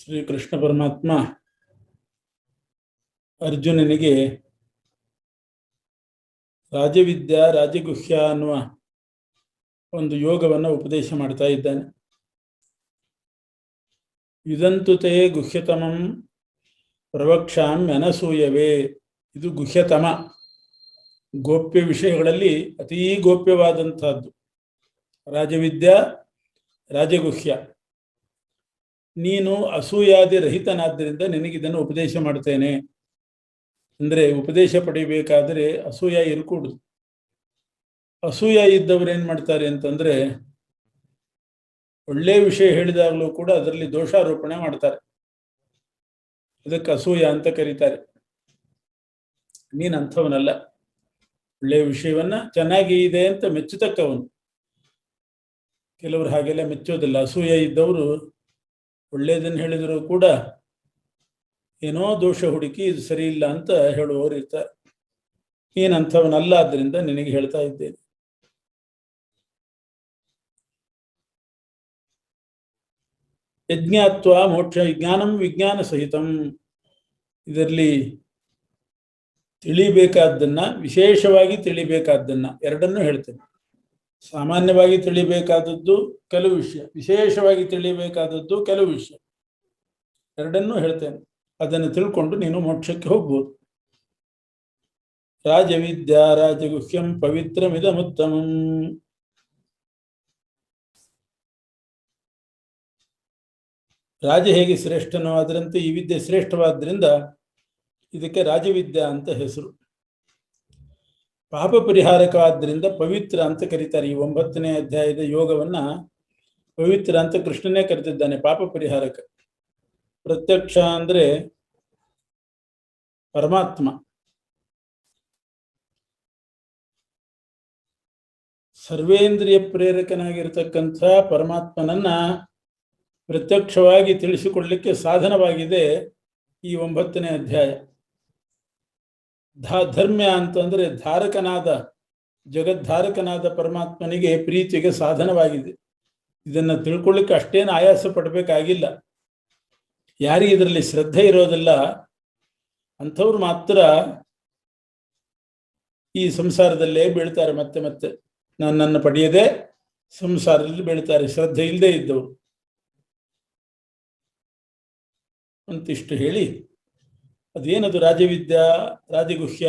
ಶ್ರೀ ಕೃಷ್ಣ ಪರಮಾತ್ಮ ಅರ್ಜುನನಿಗೆ ರಾಜವಿದ್ಯಾ ರಾಜಗುಹ್ಯ ಅನ್ನುವ ಒಂದು ಯೋಗವನ್ನು ಉಪದೇಶ ಮಾಡ್ತಾ ಇದ್ದಾನೆ. ಇದಂತುತೆ ಗುಹ್ಯತಮಂ ಪ್ರವಕ್ಷಾಮಿ ಅನಸೂಯವೇ. ಇದು ಗುಹ್ಯತಮ, ಗೋಪ್ಯ ವಿಷಯಗಳಲ್ಲಿ ಅತೀ ಗೋಪ್ಯವಾದಂತಹದ್ದು ರಾಜವಿದ್ಯಾ ರಾಜಗುಹ್ಯ. ನೀನು ಅಸೂಯಾದಿ ರಹಿತನಾದ್ದರಿಂದ ನಿನಗಿದನ್ನು ಉಪದೇಶ ಮಾಡ್ತೇನೆ. ಅಂದರೆ ಉಪದೇಶ ಪಡಿಬೇಕಾದರೆ ಅಸೂಯ ಇರಕೂಡುದು. ಅಸೂಯ ಇದ್ದವರು ಏನು ಮಾಡ್ತಾರೆ ಅಂತಂದರೆ, ಒಳ್ಳೆಯ ವಿಷಯ ಹೇಳಿದಾಗಲೂ ಕೂಡ ಅದರಲ್ಲಿ ದೋಷಾರೋಪಣೆ ಮಾಡ್ತಾರೆ. ಅದಕ್ಕೆ ಅಸೂಯ ಅಂತ ಕರೀತಾರೆ. ನೀನು ಅಂಥವನಲ್ಲ. ಒಳ್ಳೆಯ ವಿಷಯವನ್ನ ಚೆನ್ನಾಗಿ ಇದೆ ಅಂತ ಮೆಚ್ಚತಕ್ಕವನು. ಕೆಲವರು ಹಾಗೆಲ್ಲ ಮೆಚ್ಚೋದಿಲ್ಲ. ಅಸೂಯ ಇದ್ದವರು ಒಳ್ಳೆಯದನ್ನು ಹೇಳಿದರೂ ಕೂಡ ಏನೋ ದೋಷ ಹುಡುಕಿ ಇದು ಸರಿ ಇಲ್ಲ ಅಂತ ಹೇಳುವವರು ಇರ್ತಾರೆ. ನೀನಂಥವನಲ್ಲ, ಆದ್ದರಿಂದ ನಿನಗೆ ಹೇಳ್ತಾ ಇದ್ದೇನೆ. ಯಜ್ಞಾತ್ವ ಮೋಕ್ಷ ವಿಜ್ಞಾನಂ ವಿಜ್ಞಾನ ಸಹಿತಂ. ಇದರಲ್ಲಿ ತಿಳಿಬೇಕಾದ್ದನ್ನ, ವಿಶೇಷವಾಗಿ ತಿಳಿಬೇಕಾದ್ದನ್ನ ಎರಡನ್ನೂ ಹೇಳ್ತೇನೆ. ಸಾಮಾನ್ಯವಾಗಿ ತಿಳಿಬೇಕಾದದ್ದು ಕೆಲವು ವಿಷಯ, ವಿಶೇಷವಾಗಿ ತಿಳಿಬೇಕಾದದ್ದು ಕೆಲವು ವಿಷಯ, ಎರಡನ್ನೂ ಹೇಳ್ತೇನೆ. ಅದನ್ನು ತಿಳ್ಕೊಂಡು ನೀನು ಮೋಕ್ಷಕ್ಕೆ ಹೋಗ್ಬೋದು. ರಾಜವಿದ್ಯಾ ರಾಜಗುಹ್ಯಂ ಪವಿತ್ರಮಿದಮುತ್ತಮಂ. ರಾಜ ಹೇಗೆ ಶ್ರೇಷ್ಠನೋ ಅದರಂತೆ ಈ ವಿದ್ಯೆ ಶ್ರೇಷ್ಠವಾದ್ದರಿಂದ ಇದಕ್ಕೆ ರಾಜವಿದ್ಯಾ ಅಂತ ಹೆಸರು. ಪಾಪ ಪರಿಹಾರಕವಾದ್ದರಿಂದ ಪವಿತ್ರ ಅಂತ ಕರೀತಾರೆ. ಈ 9ನೇ ಅಧ್ಯಾಯದ ಯೋಗವನ್ನ ಪವಿತ್ರ ಅಂತ ಕೃಷ್ಣನೇ ಕರೆದಿದ್ದಾನೆ, ಪಾಪ ಪರಿಹಾರಕ. ಪ್ರತ್ಯಕ್ಷ ಅಂದ್ರೆ ಪರಮಾತ್ಮ. ಸರ್ವೇಂದ್ರಿಯ ಪ್ರೇರಕನಾಗಿರ್ತಕ್ಕಂಥ ಪರಮಾತ್ಮನನ್ನ ಪ್ರತ್ಯಕ್ಷವಾಗಿ ತಿಳಿಸಿಕೊಳ್ಳಲಿಕ್ಕೆ ಸಾಧನವಾಗಿದೆ ಈ 9ನೇ ಅಧ್ಯಾಯ. ಧರ್ಮ್ಯ ಅಂತಂದ್ರೆ ಧಾರಕನಾದ, ಜಗದ್ಧಾರಕನಾದ ಪರಮಾತ್ಮನಿಗೆ ಪ್ರೀತಿಗೆ ಸಾಧನವಾಗಿದೆ. ಇದನ್ನು ತಿಳ್ಕೊಳ್ಳಿಕ್ಕೆ ಅಷ್ಟೇನು ಆಯಾಸ ಪಡಬೇಕಾಗಿಲ್ಲ. ಯಾರಿಗೆ ಇದರಲ್ಲಿ ಶ್ರದ್ಧೆ ಇರೋದಿಲ್ಲ ಅಂಥವ್ರು ಮಾತ್ರ ಈ ಸಂಸಾರದಲ್ಲೇ ಬೀಳ್ತಾರೆ. ಮತ್ತೆ ಮತ್ತೆ ನನ್ನನ್ನು ಪಡೆಯದೆ ಸಂಸಾರದಲ್ಲಿ ಬೀಳ್ತಾರೆ, ಶ್ರದ್ಧೆ ಇಲ್ಲದೆ ಇದ್ದವರು ಅಂತಿಷ್ಟು ಹೇಳಿ, ಅದೇನದು ರಾಜವಿದ್ಯಾ ರಾಜಗುಹ್ಯ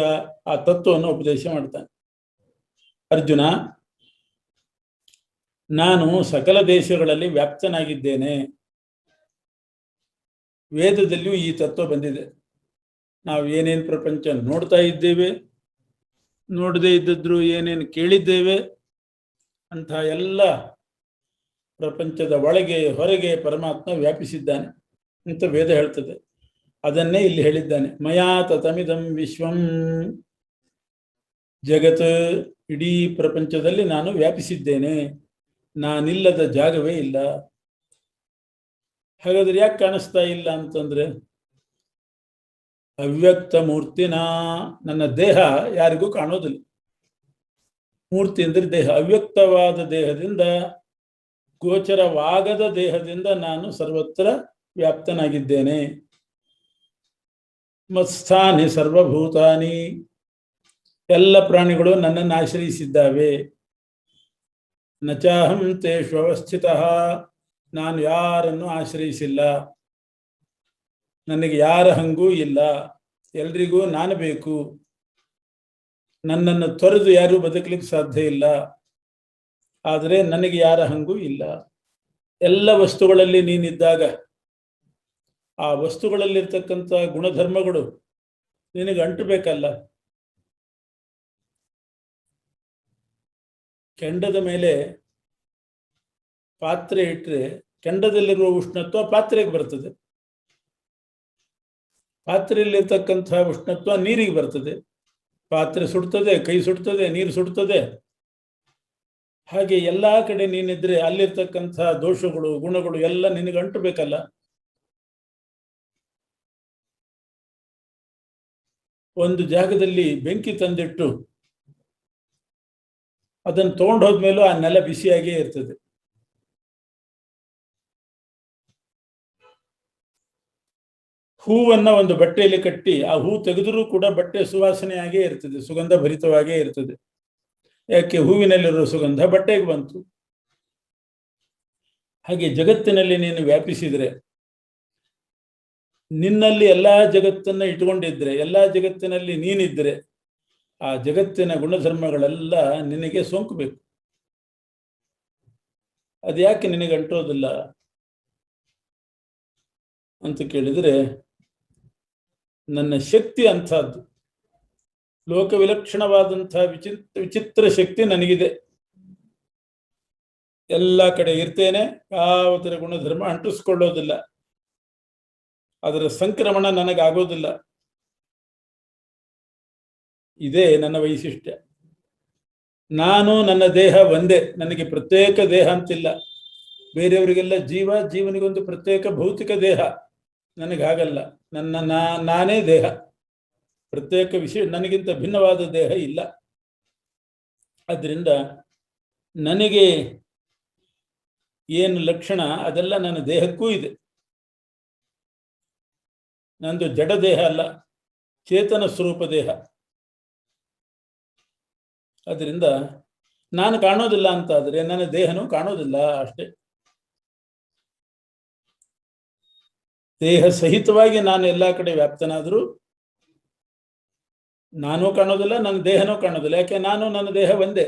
ಆ ತತ್ವವನ್ನು ಉಪದೇಶ ಮಾಡ್ತಾನೆ. ಅರ್ಜುನ, ನಾನು ಸಕಲ ದೇಶಗಳಲ್ಲಿ ವ್ಯಾಪ್ತನಾಗಿದ್ದೇನೆ. ವೇದದಲ್ಲಿಯೂ ಈ ತತ್ವ ಬಂದಿದೆ. ನಾವು ಏನೇನು ಪ್ರಪಂಚ ನೋಡ್ತಾ ಇದ್ದೇವೆ, ನೋಡದೇ ಇದ್ದಿದ್ರು ಏನೇನು ಕೇಳಿದ್ದೇವೆ, ಅಂಥ ಎಲ್ಲ ಪ್ರಪಂಚದ ಒಳಗೆ ಹೊರಗೆ ಪರಮಾತ್ಮ ವ್ಯಾಪಿಸಿದ್ದಾನೆ ಅಂತ ವೇದ ಹೇಳ್ತದೆ. ಅದನ್ನೇ ಇಲ್ಲಿ ಹೇಳಿದ್ದಾನೆ. ಮಯಾ ತತಮಿದಂ ವಿಶ್ವಂ. ಜಗತ್, ಇಡೀ ಪ್ರಪಂಚದಲ್ಲಿ ನಾನು ವ್ಯಾಪಿಸಿದ್ದೇನೆ, ನಾನಿಲ್ಲದ ಜಾಗವೇ ಇಲ್ಲ. ಹಾಗಾದ್ರೆ ಯಾಕೆ ಕಾಣಿಸ್ತಾ ಇಲ್ಲ ಅಂತಂದ್ರೆ, ಅವ್ಯಕ್ತ ಮೂರ್ತಿನ, ನನ್ನ ದೇಹ ಯಾರಿಗೂ ಕಾಣೋದಿಲ್ಲ. ಮೂರ್ತಿ ಅಂದ್ರೆ ದೇಹ, ಅವ್ಯಕ್ತವಾದ ದೇಹದಿಂದ, ಗೋಚರವಾಗದ ದೇಹದಿಂದ ನಾನು ಸರ್ವತ್ರ ವ್ಯಾಪ್ತನಾಗಿದ್ದೇನೆ. ಮತ್ಸ್ಥಾನಿ ಸರ್ವಭೂತಾನಿ, ಎಲ್ಲ ಪ್ರಾಣಿಗಳು ನನ್ನನ್ನು ಆಶ್ರಯಿಸಿದ್ದಾವೆ. ನಚಾಹಂ ತೇಷು ಅವಸ್ಥಿತಃ, ನಾನು ಯಾರನ್ನು ಆಶ್ರಯಿಸಿಲ್ಲ, ನನಗೆ ಯಾರ ಹಂಗೂ ಇಲ್ಲ. ಎಲ್ರಿಗೂ ನಾನು ಬೇಕು, ನನ್ನನ್ನು ತೊರೆದು ಯಾರೂ ಬದುಕಲಿಕ್ಕೆ ಸಾಧ್ಯ ಇಲ್ಲ. ಆದರೆ ನನಗೆ ಯಾರ ಹಂಗೂ ಇಲ್ಲ. ಎಲ್ಲ ವಸ್ತುಗಳಲ್ಲಿ ನೀನಿದ್ದಾಗ ಆ ವಸ್ತುಗಳಲ್ಲಿರ್ತಕ್ಕಂಥ ಗುಣಧರ್ಮಗಳು ನಿನಗೆ ಅಂಟಬೇಕಲ್ಲ. ಕೆಂಡದ ಮೇಲೆ ಪಾತ್ರೆ ಇಟ್ಟರೆ ಕೆಂಡದಲ್ಲಿರುವ ಉಷ್ಣತ್ವ ಪಾತ್ರೆಗೆ ಬರ್ತದೆ, ಪಾತ್ರೆಯಲ್ಲಿರ್ತಕ್ಕಂಥ ಉಷ್ಣತ್ವ ನೀರಿಗೆ ಬರ್ತದೆ. ಪಾತ್ರೆ ಸುಡ್ತದೆ, ಕೈ ಸುಡ್ತದೆ, ನೀರು ಸುಡ್ತದೆ. ಹಾಗೆ ಎಲ್ಲ ಕಡೆ ನೀನಿದ್ರೆ ಅಲ್ಲಿರ್ತಕ್ಕಂಥ ದೋಷಗಳು ಗುಣಗಳು ಎಲ್ಲ ನಿನಗೆ ಅಂಟಬೇಕಲ್ಲ. ಒಂದು ಜಾಗದಲ್ಲಿ ಬೆಂಕಿ ತಂದಿಟ್ಟು ಅದನ್ನು ತಗೊಂಡು ಹೋದ್ಮೇಲೂ ಆ ನೆಲ ಬಿಸಿಯಾಗೇ ಇರ್ತದೆ. ಹೂವನ್ನ ಒಂದು ಬಟ್ಟೆಯಲ್ಲಿ ಕಟ್ಟಿ ಆ ಹೂ ತೆಗೆದರೂ ಕೂಡ ಬಟ್ಟೆ ಸುವಾಸನೆಯಾಗೇ ಇರ್ತದೆ, ಸುಗಂಧ ಭರಿತವಾಗೇ ಇರ್ತದೆ. ಯಾಕೆ? ಹೂವಿನಲ್ಲಿರೋ ಸುಗಂಧ ಬಟ್ಟೆಗೆ ಬಂತು. ಹಾಗೆ ಜಗತ್ತಿನಲ್ಲಿ ನೀನು ವ್ಯಾಪಿಸಿದ್ರೆ, ನಿನ್ನಲ್ಲಿ ಎಲ್ಲಾ ಜಗತ್ತನ್ನ ಇಟ್ಕೊಂಡಿದ್ರೆ, ಎಲ್ಲಾ ಜಗತ್ತಿನಲ್ಲಿ ನೀನಿದ್ರೆ, ಆ ಜಗತ್ತಿನ ಗುಣಧರ್ಮಗಳೆಲ್ಲ ನಿನಗೆ ಸೋಂಕಬೇಕು. ಅದ್ಯಾಕೆ ನಿನಗೆ ಅಂಟೋದಿಲ್ಲ ಅಂತ ಕೇಳಿದ್ರೆ, ನನ್ನ ಶಕ್ತಿ ಅಂಥದ್ದು, ಲೋಕ ವಿಲಕ್ಷಣವಾದಂತಹ ವಿಚಿತ್ರ ಶಕ್ತಿ ನನಗಿದೆ. ಎಲ್ಲ ಕಡೆ ಇರ್ತೇನೆ, ಯಾವುದರ ಗುಣಧರ್ಮ ಅಂಟಿಸ್ಕೊಳ್ಳೋದಿಲ್ಲ, ಅದರ ಸಂಕ್ರಮಣ ನನಗಾಗೋದಿಲ್ಲ. ಇದೇ ನನ್ನ ವೈಶಿಷ್ಟ್ಯ. ನಾನು ನನ್ನ ದೇಹ ಒಂದೇ, ನನಗೆ ಪ್ರತ್ಯೇಕ ದೇಹ ಅಂತಿಲ್ಲ. ಬೇರೆಯವರಿಗೆಲ್ಲ ಜೀವನಿಗೊಂದು ಪ್ರತ್ಯೇಕ ಭೌತಿಕ ದೇಹ, ನನಗಾಗಲ್ಲ. ನಾನೇ ದೇಹ, ಪ್ರತ್ಯೇಕ ವಿಷಯ, ನನಗಿಂತ ಭಿನ್ನವಾದ ದೇಹ ಇಲ್ಲ. ಆದ್ದರಿಂದ ನನಗೆ ಏನು ಲಕ್ಷಣ ಅದೆಲ್ಲ ನನ್ನ ದೇಹಕ್ಕೂ ಇದೆ. ನಂದು ಜಡ ದೇಹ ಅಲ್ಲ, ಚೇತನ ಸ್ವರೂಪ ದೇಹ. ಅದರಿಂದ ನಾನು ಕಾಣೋದಿಲ್ಲ ಅಂತಾದರೆ ನನ್ನ ದೇಹನೂ ಕಾಣೋದಿಲ್ಲ, ಅಷ್ಟೇ. ದೇಹ ಸಹಿತವಾಗಿ ನಾನು ಎಲ್ಲ ಕಡೆ ವ್ಯಾಪ್ತನಾದರೂ ನಾನೂ ಕಾಣೋದಿಲ್ಲ, ನನ್ನ ದೇಹನೂ ಕಾಣೋದಿಲ್ಲ. ಯಾಕೆ? ನಾನು ನನ್ನ ದೇಹ ಒಂದೇ.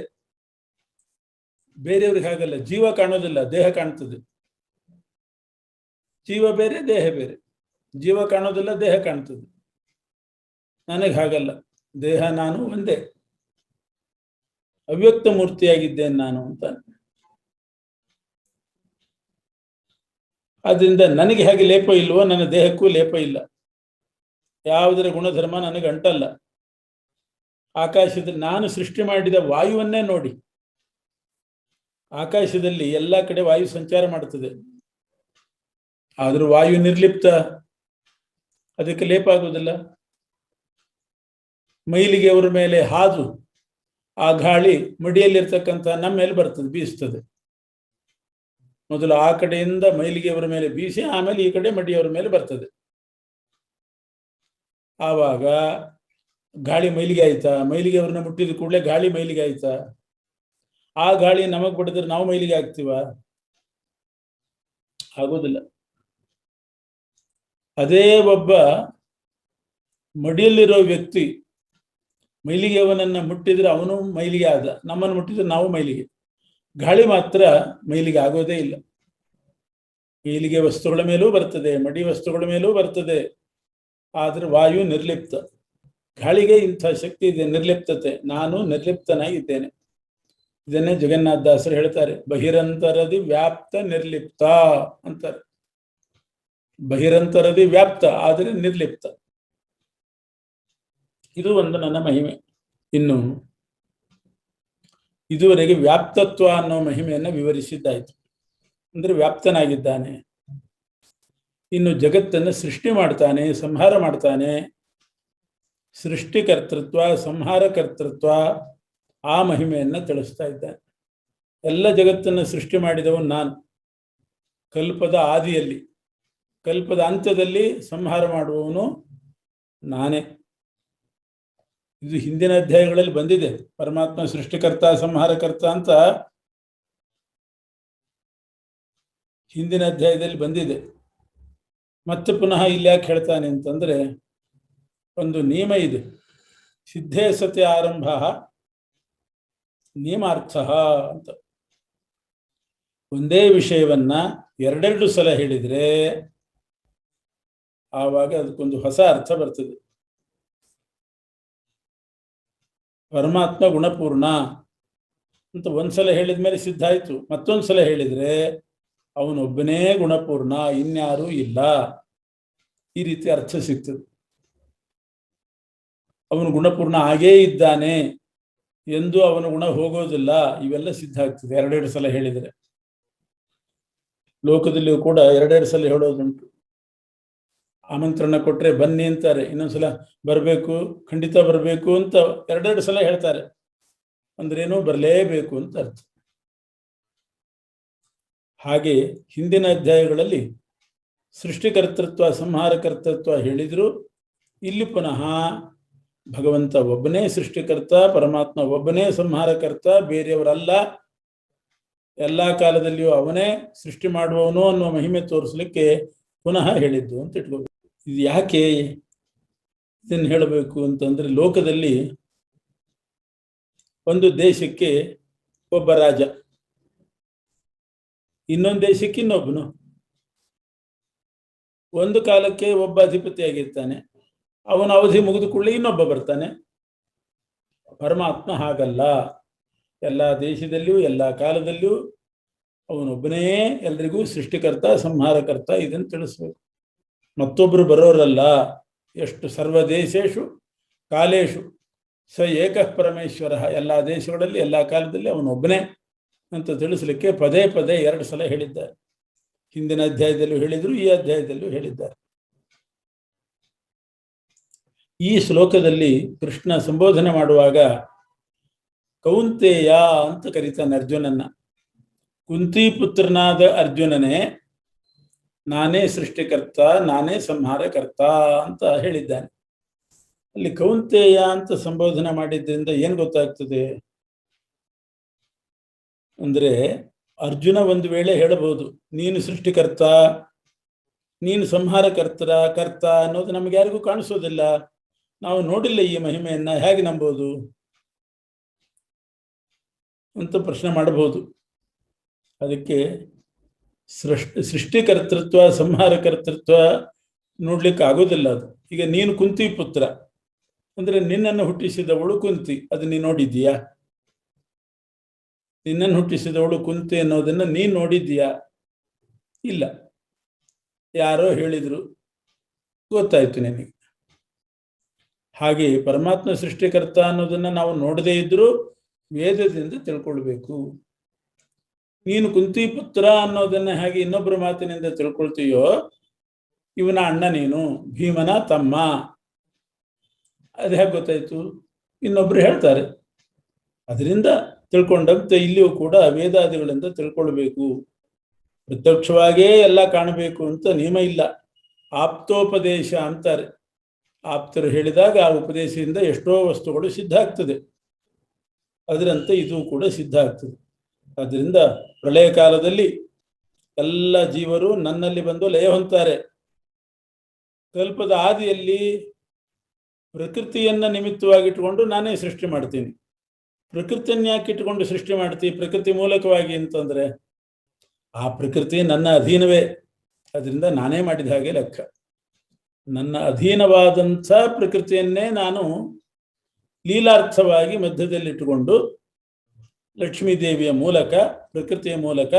ಬೇರೆಯವ್ರಿಗೆ ಹಾಗಲ್ಲ, ಜೀವ ಕಾಣೋದಿಲ್ಲ, ದೇಹ ಕಾಣ್ತದೆ. ಜೀವ ಬೇರೆ, ದೇಹ ಬೇರೆ. ಜೀವ ಕಾಣೋದಿಲ್ಲ, ದೇಹ ಕಾಣ್ತದೆ. ನನಗೆ ಹಾಗಲ್ಲ, ದೇಹ ನಾನು ಒಂದೇ, ಅವ್ಯಕ್ತ ಮೂರ್ತಿಯಾಗಿದ್ದೇನೆ ನಾನು ಅಂತ. ಆದ್ದರಿಂದ ನನಗೆ ಹಾಗೆ ಲೇಪ ಇಲ್ವೋ, ನನ್ನ ದೇಹಕ್ಕೂ ಲೇಪ ಇಲ್ಲ. ಯಾವುದರ ಗುಣಧರ್ಮ ನನಗೆ ಅಂಟಲ್ಲ. ಆಕಾಶದಲ್ಲಿ ನಾನು ಸೃಷ್ಟಿ ಮಾಡಿದ ವಾಯುವನ್ನೇ ನೋಡಿ, ಆಕಾಶದಲ್ಲಿ ಎಲ್ಲ ಕಡೆ ವಾಯು ಸಂಚಾರ ಮಾಡುತ್ತದೆ. ಆದರೂ ವಾಯು ನಿರ್ಲಿಪ್ತ, ಅದಕ್ಕೆ ಲೇಪ ಆಗುವುದಿಲ್ಲ. ಮೈಲಿಗೆ ಅವರ ಮೇಲೆ ಹಾದು ಆ ಗಾಳಿ ಮಡಿಯಲ್ಲಿರ್ತಕ್ಕಂಥ ನಮ್ಮ ಮೇಲೆ ಬರ್ತದೆ, ಬೀಸ್ತದೆ. ಮೊದಲು ಆ ಕಡೆಯಿಂದ ಮೈಲಿಗೆಯವರ ಮೇಲೆ ಬೀಸಿ ಆಮೇಲೆ ಈ ಕಡೆ ಮಡಿಯವರ ಮೇಲೆ ಬರ್ತದೆ. ಆವಾಗ ಗಾಳಿ ಮೈಲಿಗೆ ಆಯ್ತಾ? ಮೈಲಿಗೆಯವ್ರನ್ನ ಮುಟ್ಟಿದ ಕೂಡಲೇ ಗಾಳಿ ಮೈಲಿಗೆ ಆಯ್ತಾ? ಆ ಗಾಳಿ ನಮಗ್ ಬಡಿದ್ರೆ ನಾವು ಮೈಲಿಗೆ ಆಗ್ತೀವ? ಆಗೋದಿಲ್ಲ. ಅದೇ ಒಬ್ಬ ಮಡಿಯಲ್ಲಿರೋ ವ್ಯಕ್ತಿ ಮೈಲಿಗೆಯವನನ್ನ ಮುಟ್ಟಿದ್ರೆ ಅವನು ಮೈಲಿಗೆ ಆದ, ನಮ್ಮನ್ನು ಮುಟ್ಟಿದ್ರೆ ನಾವು ಮೈಲಿಗೆ. ಗಾಳಿ ಮಾತ್ರ ಮೈಲಿಗೆ ಆಗೋದೇ ಇಲ್ಲ. ಮೈಲಿಗೆ ವಸ್ತುಗಳ ಮೇಲೂ ಬರ್ತದೆ, ಮಡಿ ವಸ್ತುಗಳ ಮೇಲೂ ಬರ್ತದೆ, ಆದ್ರೆ ವಾಯು ನಿರ್ಲಿಪ್ತ. ಗಾಳಿಗೆ ಇಂಥ ಶಕ್ತಿ ಇದೆ, ನಿರ್ಲಿಪ್ತತೆ. ನಾನು ನಿರ್ಲಿಪ್ತನಾಗಿದ್ದೇನೆ. ಇದನ್ನೇ ಜಗನ್ನಾಥದಾಸರು ಹೇಳ್ತಾರೆ, ಬಹಿರಂತರದಿ ವ್ಯಾಪ್ತ ನಿರ್ಲಿಪ್ತ ಅಂತಾರೆ. ಬಹಿರಂತರದಿ ವ್ಯಾಪ್ತ, ಆದರೆ ನಿರ್ಲಿಪ್ತ. ಇದು ಒಂದು ನನ್ನ ಮಹಿಮೆ. ಇನ್ನು ಇದುವರೆಗೆ ವ್ಯಾಪ್ತತ್ವ ಅನ್ನೋ ಮಹಿಮೆಯನ್ನು ವಿವರಿಸಿದ್ದಾಯ್ತು. ಅಂದ್ರೆ ವ್ಯಾಪ್ತನಾಗಿದ್ದಾನೆ. ಇನ್ನು ಜಗತ್ತನ್ನು ಸೃಷ್ಟಿ ಮಾಡ್ತಾನೆ, ಸಂಹಾರ ಮಾಡ್ತಾನೆ. ಸೃಷ್ಟಿಕರ್ತೃತ್ವ, ಸಂಹಾರ ಕರ್ತೃತ್ವ, ಆ ಮಹಿಮೆಯನ್ನು ತಿಳಿಸ್ತಾ ಇದ್ದಾನೆ. ಎಲ್ಲ ಜಗತ್ತನ್ನು ಸೃಷ್ಟಿ ಮಾಡಿದವನು ನಾನು, ಕಲ್ಪದ ಆದಿಯಲ್ಲಿ. ಕಲ್ಪದ ಅಂತ್ಯದಲ್ಲಿ ಸಂಹಾರ ಮಾಡುವವನು ನಾನೇ. ಇದು ಹಿಂದಿನ ಅಧ್ಯಾಯಗಳಲ್ಲಿ ಬಂದಿದೆ. ಪರಮಾತ್ಮ ಸೃಷ್ಟಿಕರ್ತ, ಸಂಹಾರಕರ್ತ ಅಂತ ಹಿಂದಿನ ಅಧ್ಯಾಯದಲ್ಲಿ ಬಂದಿದೆ. ಮತ್ತೆ ಪುನಃ ಇಲ್ಲಿ ಯಾಕೆ ಹೇಳ್ತಾನೆ ಅಂತಂದ್ರೆ, ಒಂದು ನಿಯಮ ಇದೆ. ಸಿದ್ಧೇ ಸತಿ ಆರಂಭ ನಿಯಮಾರ್ಥ ಅಂತ. ಒಂದೇ ವಿಷಯವನ್ನ ಎರಡೆರಡು ಸಲ ಹೇಳಿದ್ರೆ ಆವಾಗ ಅದಕ್ಕೊಂದು ಹೊಸ ಅರ್ಥ ಬರ್ತದೆ. ಪರಮಾತ್ಮ ಗುಣಪೂರ್ಣ ಅಂತ ಒಂದ್ಸಲ ಹೇಳಿದ ಮೇಲೆ ಸಿದ್ಧ ಆಯ್ತು. ಮತ್ತೊಂದ್ಸಲ ಹೇಳಿದ್ರೆ ಅವನೊಬ್ಬನೇ ಗುಣಪೂರ್ಣ, ಇನ್ಯಾರೂ ಇಲ್ಲ, ಈ ರೀತಿ ಅರ್ಥ ಸಿಗ್ತದೆ. ಅವನು ಗುಣಪೂರ್ಣ ಆಗೇ ಇದ್ದಾನೆ ಎಂದು ಅವನ ಗುಣ ಹೋಗೋದಿಲ್ಲ, ಇವೆಲ್ಲ ಸಿದ್ಧ ಆಗ್ತದೆ ಎರಡೆರಡು ಸಲ ಹೇಳಿದರೆ. ಲೋಕದಲ್ಲಿಯೂ ಕೂಡ ಎರಡೆರಡು ಸಲ ಹೇಳೋದುಂಟು. ಆಮಂತ್ರಣ ಕೊಟ್ರೆ ಬನ್ನಿ ಅಂತಾರೆ, ಇನ್ನೊಂದ್ಸಲ ಬರಬೇಕು, ಖಂಡಿತ ಬರಬೇಕು ಅಂತ ಎರಡೆರಡು ಸಲ ಹೇಳ್ತಾರೆ. ಅಂದ್ರೇನು? ಬರಲೇಬೇಕು ಅಂತ ಅರ್ಥ. ಹಾಗೆ ಹಿಂದಿನ ಅಧ್ಯಾಯಗಳಲ್ಲಿ ಸೃಷ್ಟಿಕರ್ತೃತ್ವ ಸಂಹಾರಕರ್ತೃತ್ವ ಹೇಳಿದ್ರು. ಇಲ್ಲಿ ಪುನಃ ಭಗವಂತ ಒಬ್ಬನೇ ಸೃಷ್ಟಿಕರ್ತ, ಪರಮಾತ್ಮ ಒಬ್ಬನೇ ಸಂಹಾರಕರ್ತ, ಬೇರೆಯವರಲ್ಲ, ಎಲ್ಲ ಕಾಲದಲ್ಲಿಯೂ ಅವನೇ ಸೃಷ್ಟಿ ಮಾಡುವವನು ಅನ್ನುವ ಮಹಿಮೆ ತೋರಿಸಲಿಕ್ಕೆ ಪುನಃ ಹೇಳಿದ್ದು ಅಂತ ಇಟ್ಕೋಬೇಕು. ಇದು ಯಾಕೆ ಇದನ್ನು ಹೇಳಬೇಕು ಅಂತಂದ್ರೆ, ಲೋಕದಲ್ಲಿ ಒಂದು ದೇಶಕ್ಕೆ ಒಬ್ಬ ರಾಜ, ಇನ್ನೊಂದು ದೇಶಕ್ಕೆ ಇನ್ನೊಬ್ಬನು, ಒಂದು ಕಾಲಕ್ಕೆ ಒಬ್ಬ ಅಧಿಪತಿಯಾಗಿರ್ತಾನೆ, ಅವನ ಅವಧಿ ಮುಗಿದು ಕೂಡಲೇ ಇನ್ನೊಬ್ಬ ಬರ್ತಾನೆ. ಪರಮಾತ್ಮ ಹಾಗಲ್ಲ. ಎಲ್ಲ ದೇಶದಲ್ಲಿಯೂ ಎಲ್ಲ ಕಾಲದಲ್ಲಿಯೂ ಅವನೊಬ್ಬನೇ ಎಲ್ರಿಗೂ ಸೃಷ್ಟಿಕರ್ತ ಸಂಹಾರಕರ್ತ. ಇದನ್ನು ತಿಳಿಸ್ಬೇಕು. ಮತ್ತೊಬ್ಬರು ಬರೋರಲ್ಲ. ಎಷ್ಟು ಸರ್ವದೇಶೇಶು ಕಾಲೇಶು ಸ ಏಕಃ ಪರಮೇಶ್ವರ. ಎಲ್ಲ ದೇಶಗಳಲ್ಲಿ ಎಲ್ಲ ಕಾಲದಲ್ಲಿ ಅವನೊಬ್ಬನೇ ಅಂತ ತಿಳಿಸ್ಲಿಕ್ಕೆ ಪದೇ ಪದೇ 2 ಸಲ ಹೇಳಿದ್ದಾರೆ. ಹಿಂದಿನ ಅಧ್ಯಾಯದಲ್ಲೂ ಹೇಳಿದ್ರು, ಈ ಅಧ್ಯಾಯದಲ್ಲೂ ಹೇಳಿದ್ದಾರೆ. ಈ ಶ್ಲೋಕದಲ್ಲಿ ಕೃಷ್ಣ ಸಂಬೋಧನೆ ಮಾಡುವಾಗ ಕೌಂತೆಯ ಅಂತ ಕರೀತಾನೆ ಅರ್ಜುನನ್ನ. ಕುಂತಿ ಪುತ್ರನಾದ ಅರ್ಜುನನೇ ನಾನೇ ಸೃಷ್ಟಿಕರ್ತ, ನಾನೇ ಸಂಹಾರಕರ್ತ ಅಂತ ಹೇಳಿದ್ದಾನೆ. ಅಲ್ಲಿ ಕೌಂತೆಯ ಅಂತ ಸಂಬೋಧನೆ ಮಾಡಿದ್ರಿಂದ ಏನ್ ಗೊತ್ತಾಗ್ತದೆ ಅಂದ್ರೆ, ಅರ್ಜುನ ಒಂದು ವೇಳೆ ಹೇಳಬಹುದು ನೀನು ಸೃಷ್ಟಿಕರ್ತ, ನೀನು ಕರ್ತ ಅನ್ನೋದು ನಮ್ಗೆ ಯಾರಿಗೂ ಕಾಣಿಸೋದಿಲ್ಲ, ನಾವು ನೋಡಿಲ್ಲ ಈ ಮಹಿಮೆಯನ್ನ, ಹೇಗೆ ನಂಬೋದು ಅಂತ ಪ್ರಶ್ನೆ ಮಾಡಬಹುದು. ಅದಕ್ಕೆ ಸೃಷ್ಟಿಕರ್ತೃತ್ವ ಸಂಹಾರಕರ್ತೃತ್ವ ನೋಡ್ಲಿಕ್ಕೆ ಆಗೋದಿಲ್ಲ. ಅದು ಈಗ ನೀನು ಕುಂತಿ ಪುತ್ರ ಅಂದ್ರೆ ನಿನ್ನನ್ನು ಹುಟ್ಟಿಸಿದವಳು ಕುಂತಿ, ಅದು ನೀನು ನೋಡಿದ್ದೀಯಾ? ನಿನ್ನನ್ನು ಹುಟ್ಟಿಸಿದವಳು ಕುಂತಿ ಅನ್ನೋದನ್ನ ನೀನು ನೋಡಿದ್ದೀಯಾ? ಇಲ್ಲ, ಯಾರೋ ಹೇಳಿದ್ರು, ಗೊತ್ತಾಯ್ತು ನಿನಗೆ. ಹಾಗೆ ಪರಮಾತ್ಮ ಸೃಷ್ಟಿಕರ್ತ ಅನ್ನೋದನ್ನ ನಾವು ನೋಡದೇ ಇದ್ರೂ ವೇದದಿಂದ ತಿಳ್ಕೊಳ್ಬೇಕು. ನೀನು ಕುಂತಿ ಪುತ್ರ ಅನ್ನೋದನ್ನ ಹಾಗೆ ಇನ್ನೊಬ್ಬರ ಮಾತಿನಿಂದ ತಿಳ್ಕೊಳ್ತೀಯೋ, ಇವನ ಅಣ್ಣ ನೀನು, ಭೀಮನ ತಮ್ಮ, ಅದು ಹೇಗೆ ಗೊತ್ತಾಯ್ತು? ಇನ್ನೊಬ್ರು ಹೇಳ್ತಾರೆ. ಅದರಿಂದ ತಿಳ್ಕೊಂಡಂತೆ ಇಲ್ಲಿಯೂ ಕೂಡ ವೇದಾದಿಗಳಿಂದ ತಿಳ್ಕೊಳ್ಬೇಕು. ಪ್ರತ್ಯಕ್ಷವಾಗೇ ಎಲ್ಲ ಕಾಣಬೇಕು ಅಂತ ನಿಯಮ ಇಲ್ಲ. ಆಪ್ತೋಪದೇಶ ಅಂತಾರೆ. ಆಪ್ತರು ಹೇಳಿದಾಗ ಆ ಉಪದೇಶದಿಂದ ಎಷ್ಟೋ ವಸ್ತುಗಳು ಸಿದ್ಧ ಆಗ್ತದೆ. ಅದರಂತೆ ಇದು ಕೂಡ ಸಿದ್ಧ ಆಗ್ತದೆ. ಅದರಿಂದ ಪ್ರಳಯ ಕಾಲದಲ್ಲಿ ಎಲ್ಲ ಜೀವರು ನನ್ನಲ್ಲಿ ಬಂದು ಲಯ ಹೊಂತಾರೆ. ಕಲ್ಪದ ಆದಿಯಲ್ಲಿ ಪ್ರಕೃತಿಯನ್ನ ನಿಮಿತ್ತವಾಗಿಟ್ಟುಕೊಂಡು ನಾನೇ ಸೃಷ್ಟಿ ಮಾಡ್ತೀನಿ. ಪ್ರಕೃತಿಯನ್ನ ಯಾಕೆ ಇಟ್ಟುಕೊಂಡು ಸೃಷ್ಟಿ ಮಾಡ್ತೀನಿ? ಪ್ರಕೃತಿ ಮೂಲಕವಾಗಿ ಅಂತಂದ್ರೆ ಆ ಪ್ರಕೃತಿ ನನ್ನ ಅಧೀನವೇ. ಅದರಿಂದ ನಾನೇ ಮಾಡಿದ ಹಾಗೆ ಲೆಕ್ಕ. ನನ್ನ ಅಧೀನವಾದಂಥ ಪ್ರಕೃತಿಯನ್ನೇ ನಾನು ಲೀಲಾರ್ಥವಾಗಿ ಮಧ್ಯದಲ್ಲಿಟ್ಟುಕೊಂಡು ಲಕ್ಷ್ಮೀದೇವಿಯ ಮೂಲಕ, ಪ್ರಕೃತಿಯ ಮೂಲಕ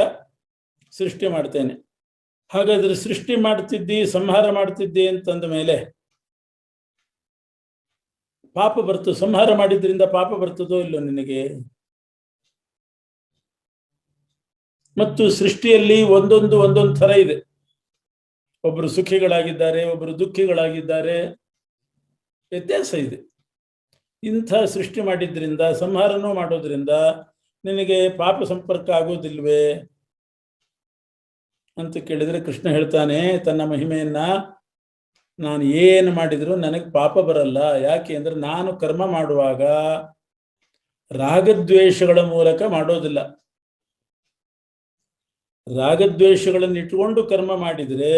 ಸೃಷ್ಟಿ ಮಾಡ್ತೇನೆ. ಹಾಗಾದ್ರೆ ಸೃಷ್ಟಿ ಮಾಡ್ತಿದ್ದಿ, ಸಂಹಾರ ಮಾಡ್ತಿದ್ದಿ ಅಂತಂದ ಮೇಲೆ ಪಾಪ ಬರ್ತದೆ. ಸಂಹಾರ ಮಾಡಿದ್ರಿಂದ ಪಾಪ ಬರ್ತದೋ ಇಲ್ಲೋ ನಿನಗೆ? ಮತ್ತು ಸೃಷ್ಟಿಯಲ್ಲಿ ಒಂದೊಂದು ಥರ ಇದೆ. ಒಬ್ಬರು ಸುಖಿಗಳಾಗಿದ್ದಾರೆ, ಒಬ್ಬರು ದುಃಖಿಗಳಾಗಿದ್ದಾರೆ, ವ್ಯತ್ಯಾಸ ಇದೆ. ಇಂಥ ಸೃಷ್ಟಿ ಮಾಡಿದ್ರಿಂದ, ಸಂಹಾರನೂ ಮಾಡೋದ್ರಿಂದ ನಿನಗೆ ಪಾಪ ಸಂಪರ್ಕ ಆಗೋದಿಲ್ವೇ ಅಂತ ಕೇಳಿದರೆ ಕೃಷ್ಣ ಹೇಳ್ತಾನೆ ತನ್ನ ಮಹಿಮೆಯನ್ನ, ನಾನು ಏನು ಮಾಡಿದ್ರು ನನಗೆ ಪಾಪ ಬರಲ್ಲ. ಯಾಕೆ ಅಂದ್ರೆ ನಾನು ಕರ್ಮ ಮಾಡುವಾಗ ರಾಗದ್ವೇಷಗಳ ಮೂಲಕ ಮಾಡೋದಿಲ್ಲ. ರಾಗದ್ವೇಷಗಳನ್ನು ಇಟ್ಟುಕೊಂಡು ಕರ್ಮ ಮಾಡಿದರೆ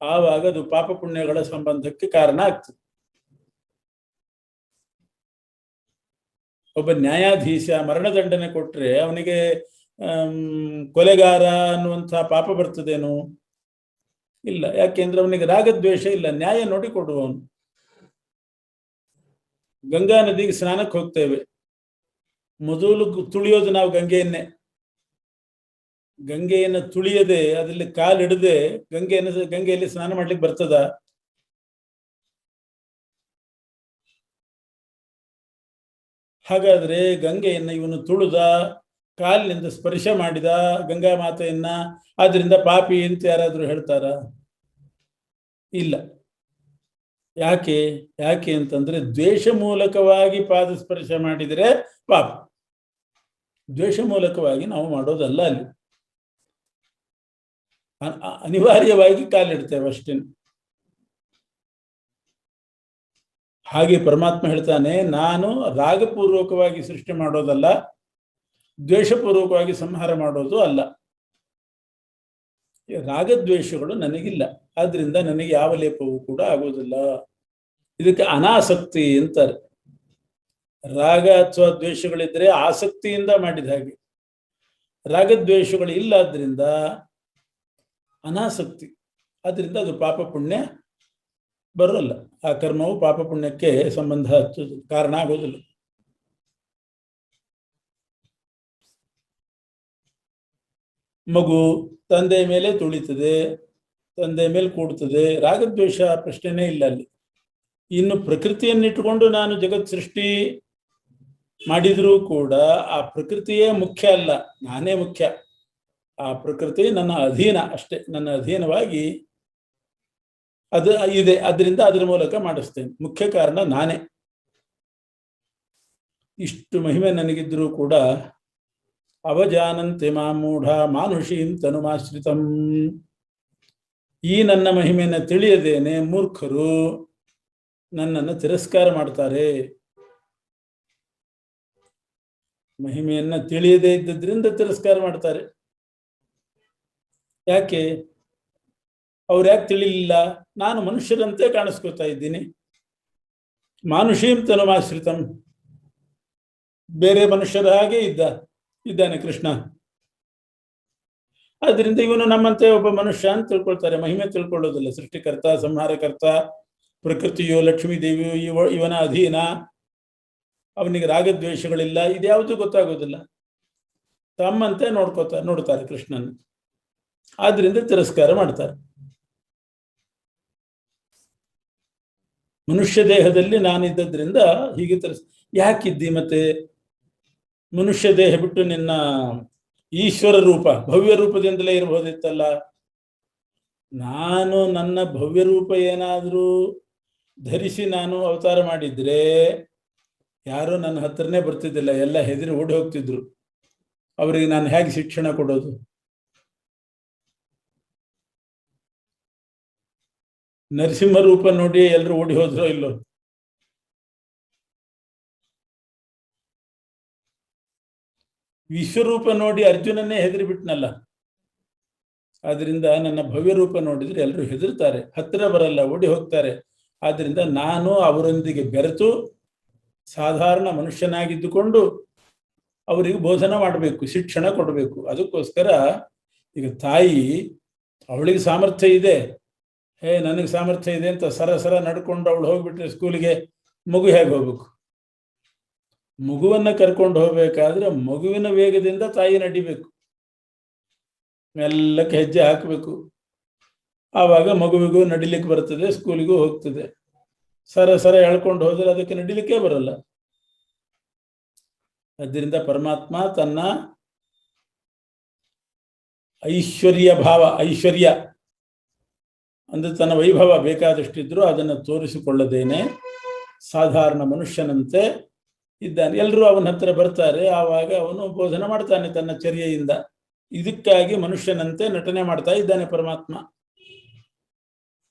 ಆವಾಗ ಅದು ಪಾಪ ಪುಣ್ಯಗಳ ಸಂಬಂಧಕ್ಕೆ ಕಾರಣ ಆಗ್ತದೆ. ಒಬ್ಬ ನ್ಯಾಯಾಧೀಶ ಮರಣದಂಡನೆ ಕೊಟ್ರೆ ಅವನಿಗೆ ಕೊಲೆಗಾರ ಅನ್ನುವಂಥ ಪಾಪ ಬರ್ತದೇನು? ಇಲ್ಲ. ಯಾಕೆಂದ್ರೆ ಅವನಿಗೆ ರಾಗದ್ವೇಷ ಇಲ್ಲ, ನ್ಯಾಯ ನೋಡಿ ಕೊಡುವವನು. ಗಂಗಾ ನದಿಗೆ ಸ್ನಾನಕ್ಕೆ ಹೋಗ್ತೇವೆ, ಮೊದಲು ತುಳಿಯೋದು ನಾವು ಗಂಗೆಯನ್ನೇ. ಗಂಗೆಯನ್ನು ತುಳಿಯದೆ, ಅದರಲ್ಲಿ ಕಾಲಿಡದೆ ಗಂಗೆಯಲ್ಲಿ ಸ್ನಾನ ಮಾಡ್ಲಿಕ್ಕೆ ಬರ್ತದ? ಹಾಗಾದ್ರೆ ಗಂಗೆಯನ್ನು ಇವನು ತುಳಿದ, ಕಾಲಿನಿಂದ ಸ್ಪರ್ಶ ಮಾಡಿದ ಗಂಗಾ ಮಾತೆಯನ್ನ, ಆದ್ರಿಂದ ಪಾಪಿ ಅಂತ ಯಾರಾದ್ರೂ ಹೇಳ್ತಾರ? ಇಲ್ಲ. ಯಾಕೆ ಅಂತಂದ್ರೆ ದ್ವೇಷ ಮೂಲಕವಾಗಿ ಪಾದ ಸ್ಪರ್ಶ ಮಾಡಿದರೆ ಪಾಪ. ದ್ವೇಷ ಮೂಲಕವಾಗಿ ನಾವು ಮಾಡೋದಲ್ಲ ಅಲ್ಲಿ. ಅನಿವಾರ್ಯವಾಗಿ ಕಾಲಿಡ್ತೇವೆ ಅಷ್ಟೇ. ಹಾಗೆ ಪರಮಾತ್ಮ ಹೇಳ್ತಾನೆ, ನಾನು ರಾಗಪೂರ್ವಕವಾಗಿ ಸೃಷ್ಟಿ ಮಾಡೋದಲ್ಲ, ದ್ವೇಷಪೂರ್ವಕವಾಗಿ ಸಂಹಾರ ಮಾಡೋದು ಅಲ್ಲ. ರಾಗದ್ವೇಷಗಳು ನನಗಿಲ್ಲ, ಆದ್ರಿಂದ ನನಗೆ ಯಾವ ಲೇಪವೂ ಕೂಡ ಆಗೋದಿಲ್ಲ. ಇದಕ್ಕೆ ಅನಾಸಕ್ತಿ ಅಂತಾರೆ. ರಾಗ ಅಥವಾ ದ್ವೇಷಗಳಿದ್ರೆ ಆಸಕ್ತಿಯಿಂದ ಮಾಡಿದ ಹಾಗೆ, ರಾಗದ್ವೇಷಗಳು ಇಲ್ಲ ಆದ್ರಿಂದ ಅನಾಸಕ್ತಿ, ಆದ್ರಿಂದ ಅದು ಪಾಪ ಪುಣ್ಯ ಬರೋಲ್ಲ. ಆ ಕರ್ಮವು ಪಾಪ ಪುಣ್ಯಕ್ಕೆ ಸಂಬಂಧ ಕಾರಣ ಆಗೋದಿಲ್ಲ. ಮಗು ತಂದೆ ಮೇಲೆ ತುಳಿತದೆ, ತಂದೆ ಮೇಲೆ ಕೂಡ್ತದೆ, ರಾಗದ್ವೇಷ ಪ್ರಶ್ನೆನೇ ಇಲ್ಲ ಅಲ್ಲಿ. ಇನ್ನು ಪ್ರಕೃತಿಯನ್ನಿಟ್ಟುಕೊಂಡು ನಾನು ಜಗತ್ ಸೃಷ್ಟಿ ಮಾಡಿದರೂ ಕೂಡ ಆ ಪ್ರಕೃತಿಯೇ ಮುಖ್ಯ ಅಲ್ಲ, ನಾನೇ ಮುಖ್ಯ. ಆ ಪ್ರಕೃತಿ ನನ್ನ ಅಧೀನ ಅಷ್ಟೇ, ನನ್ನ ಅಧೀನವಾಗಿ ಅದು ಇದೆ, ಅದರಿಂದ ಅದರ ಮೂಲಕ ಮಾಡಿಸ್ತೇನೆ. ಮುಖ್ಯ ಕಾರಣ ನಾನೇ. ಇಷ್ಟು ಮಹಿಮೆ ನನಗಿದ್ರೂ ಕೂಡ ಅವಜಾನಂತೆ ಮಾಮೂಢ ಮಾನುಷೀಂ ತನುಮಾಶ್ರಿತಂ, ಈ ನನ್ನ ಮಹಿಮೆಯನ್ನು ತಿಳಿಯದೇನೆ ಮೂರ್ಖರು ನನ್ನನ್ನು ತಿರಸ್ಕಾರ ಮಾಡ್ತಾರೆ. ಮಹಿಮೆಯನ್ನ ತಿಳಿಯದೇ ಇದ್ದದ್ರಿಂದ ತಿರಸ್ಕಾರ ಮಾಡ್ತಾರೆ. ಯಾಕೆ? ಅವ್ರು ಯಾಕೆ ತಿಳಿಲಿಲ್ಲ? ನಾನು ಮನುಷ್ಯರಂತೆ ಕಾಣಿಸ್ಕೊತಾ ಇದ್ದೀನಿ. ಮಾನುಷೀಂ ತನುಮಾಶ್ರಿತಂ, ಬೇರೆ ಮನುಷ್ಯರ ಹಾಗೆ ಇದ್ದಾನೆ ಕೃಷ್ಣ. ಆದ್ರಿಂದ ಇವನು ನಮ್ಮಂತೆ ಒಬ್ಬ ಮನುಷ್ಯ ಅಂತ ತಿಳ್ಕೊಳ್ತಾರೆ, ಮಹಿಮೆ ತಿಳ್ಕೊಳ್ಳೋದಿಲ್ಲ. ಸೃಷ್ಟಿಕರ್ತ, ಸಂಹಾರಕರ್ತ, ಪ್ರಕೃತಿಯೋ ಲಕ್ಷ್ಮೀ ದೇವಿಯೋ ಇವನ ಅಧೀನ, ಅವನಿಗೆ ರಾಗದ್ವೇಷಗಳಿಲ್ಲ, ಇದ್ಯಾವುದೂ ಗೊತ್ತಾಗೋದಿಲ್ಲ. ತಮ್ಮಂತೆ ನೋಡ್ತಾರೆ ಕೃಷ್ಣನ್, ಆದ್ರಿಂದ ತಿರಸ್ಕಾರ ಮಾಡ್ತಾರೆ. ಮನುಷ್ಯ ದೇಹದಲ್ಲಿ ನಾನಿದ್ದದ್ರಿಂದ ಹೀಗೆ ಯಾಕಿದ್ದಿ? ಮತ್ತೆ ಮನುಷ್ಯ ದೇಹ ಬಿಟ್ಟು ನಿನ್ನ ಈಶ್ವರ ರೂಪ ಭವ್ಯ ರೂಪದಿಂದಲೇ ಇರಬಹುದಿತ್ತಲ್ಲ. ನಾನು ನನ್ನ ಭವ್ಯ ರೂಪ ಏನಾದರೂ ಧರಿಸಿ ನಾನು ಅವತಾರ ಮಾಡಿದ್ರೆ ಯಾರೂ ನನ್ನ ಹತ್ರನೇ ಬರ್ತಿದ್ದಿಲ್ಲ, ಎಲ್ಲ ಹೆದರಿ ಓಡಿ ಹೋಗ್ತಿದ್ರು. ಅವರಿಗೆ ನಾನು ಹೇಗೆ ಶಿಕ್ಷಣ ಕೊಡೋದು? ನರಸಿಂಹ ರೂಪ ನೋಡಿ ಎಲ್ಲರೂ ಓಡಿ ಹೋದ್ರೋ ಇಲ್ಲೋ? ವಿಶ್ವರೂಪ ನೋಡಿ ಅರ್ಜುನನ್ನೇ ಹೆದರಿ ಬಿಟ್ನಲ್ಲ. ಆದ್ರಿಂದ ನನ್ನ ಭವ್ಯ ರೂಪ ನೋಡಿದ್ರೆ ಎಲ್ಲರೂ ಹೆದರ್ತಾರೆ, ಹತ್ತಿರ ಬರಲ್ಲ, ಓಡಿ ಹೋಗ್ತಾರೆ. ಆದ್ರಿಂದ ನಾನು ಅವರೊಂದಿಗೆ ಬೆರೆತು ಸಾಧಾರಣ ಮನುಷ್ಯನಾಗಿದ್ದುಕೊಂಡು ಅವರಿಗೆ ಬೋಧನೆ ಮಾಡಬೇಕು, ಶಿಕ್ಷಣ ಕೊಡಬೇಕು. ಅದಕ್ಕೋಸ್ಕರ ಈಗ ತಾಯಿ ಅವಳಿಗೆ ಸಾಮರ್ಥ್ಯ ಇದೆ, ನನಗೆ ಸಾಮರ್ಥ್ಯ ಇದೆ ಅಂತ ಸರ ನಡ್ಕೊಂಡು ಅವಳು ಹೋಗ್ಬಿಟ್ರೆ ಸ್ಕೂಲಿಗೆ ಮಗು ಹೇಗೆ ಹೋಗ್ಬೇಕು? ಮಗುವನ್ನ ಕರ್ಕೊಂಡು ಹೋಗ್ಬೇಕಾದ್ರೆ ಮಗುವಿನ ವೇಗದಿಂದ ತಾಯಿ ನಡಿಬೇಕು, ಮೆಲ್ಲಕ್ಕೆ ಹೆಜ್ಜೆ ಹಾಕಬೇಕು. ಆವಾಗ ಮಗುವಿಗೂ ನಡಿಲಿಕ್ಕೆ ಬರ್ತದೆ, ಸ್ಕೂಲಿಗೂ ಹೋಗ್ತದೆ. ಸರ ಎಳ್ಕೊಂಡು ಹೋದ್ರೆ ಅದಕ್ಕೆ ನಡಿಲಿಕ್ಕೆ ಬರಲ್ಲ. ಅದರಿಂದ ಪರಮಾತ್ಮ ತನ್ನ ಐಶ್ವರ್ಯ ಭಾವ, ಐಶ್ವರ್ಯ ಅಂದ್ರೆ ತನ್ನ ವೈಭವ ಬೇಕಾದಷ್ಟಿದ್ರು ಅದನ್ನು ತೋರಿಸಿಕೊಳ್ಳದೇನೆ ಸಾಧಾರಣ ಮನುಷ್ಯನಂತೆ ಇದ್ದಾನೆ. ಎಲ್ಲರೂ ಅವನ ಹತ್ರ ಬರ್ತಾರೆ, ಆವಾಗ ಅವನು ಬೋಧನೆ ಮಾಡ್ತಾನೆ ತನ್ನ ಚರ್ಯೆಯಿಂದ. ಇದಕ್ಕಾಗಿ ಮನುಷ್ಯನಂತೆ ನಟನೆ ಮಾಡ್ತಾ ಇದ್ದಾನೆ ಪರಮಾತ್ಮ.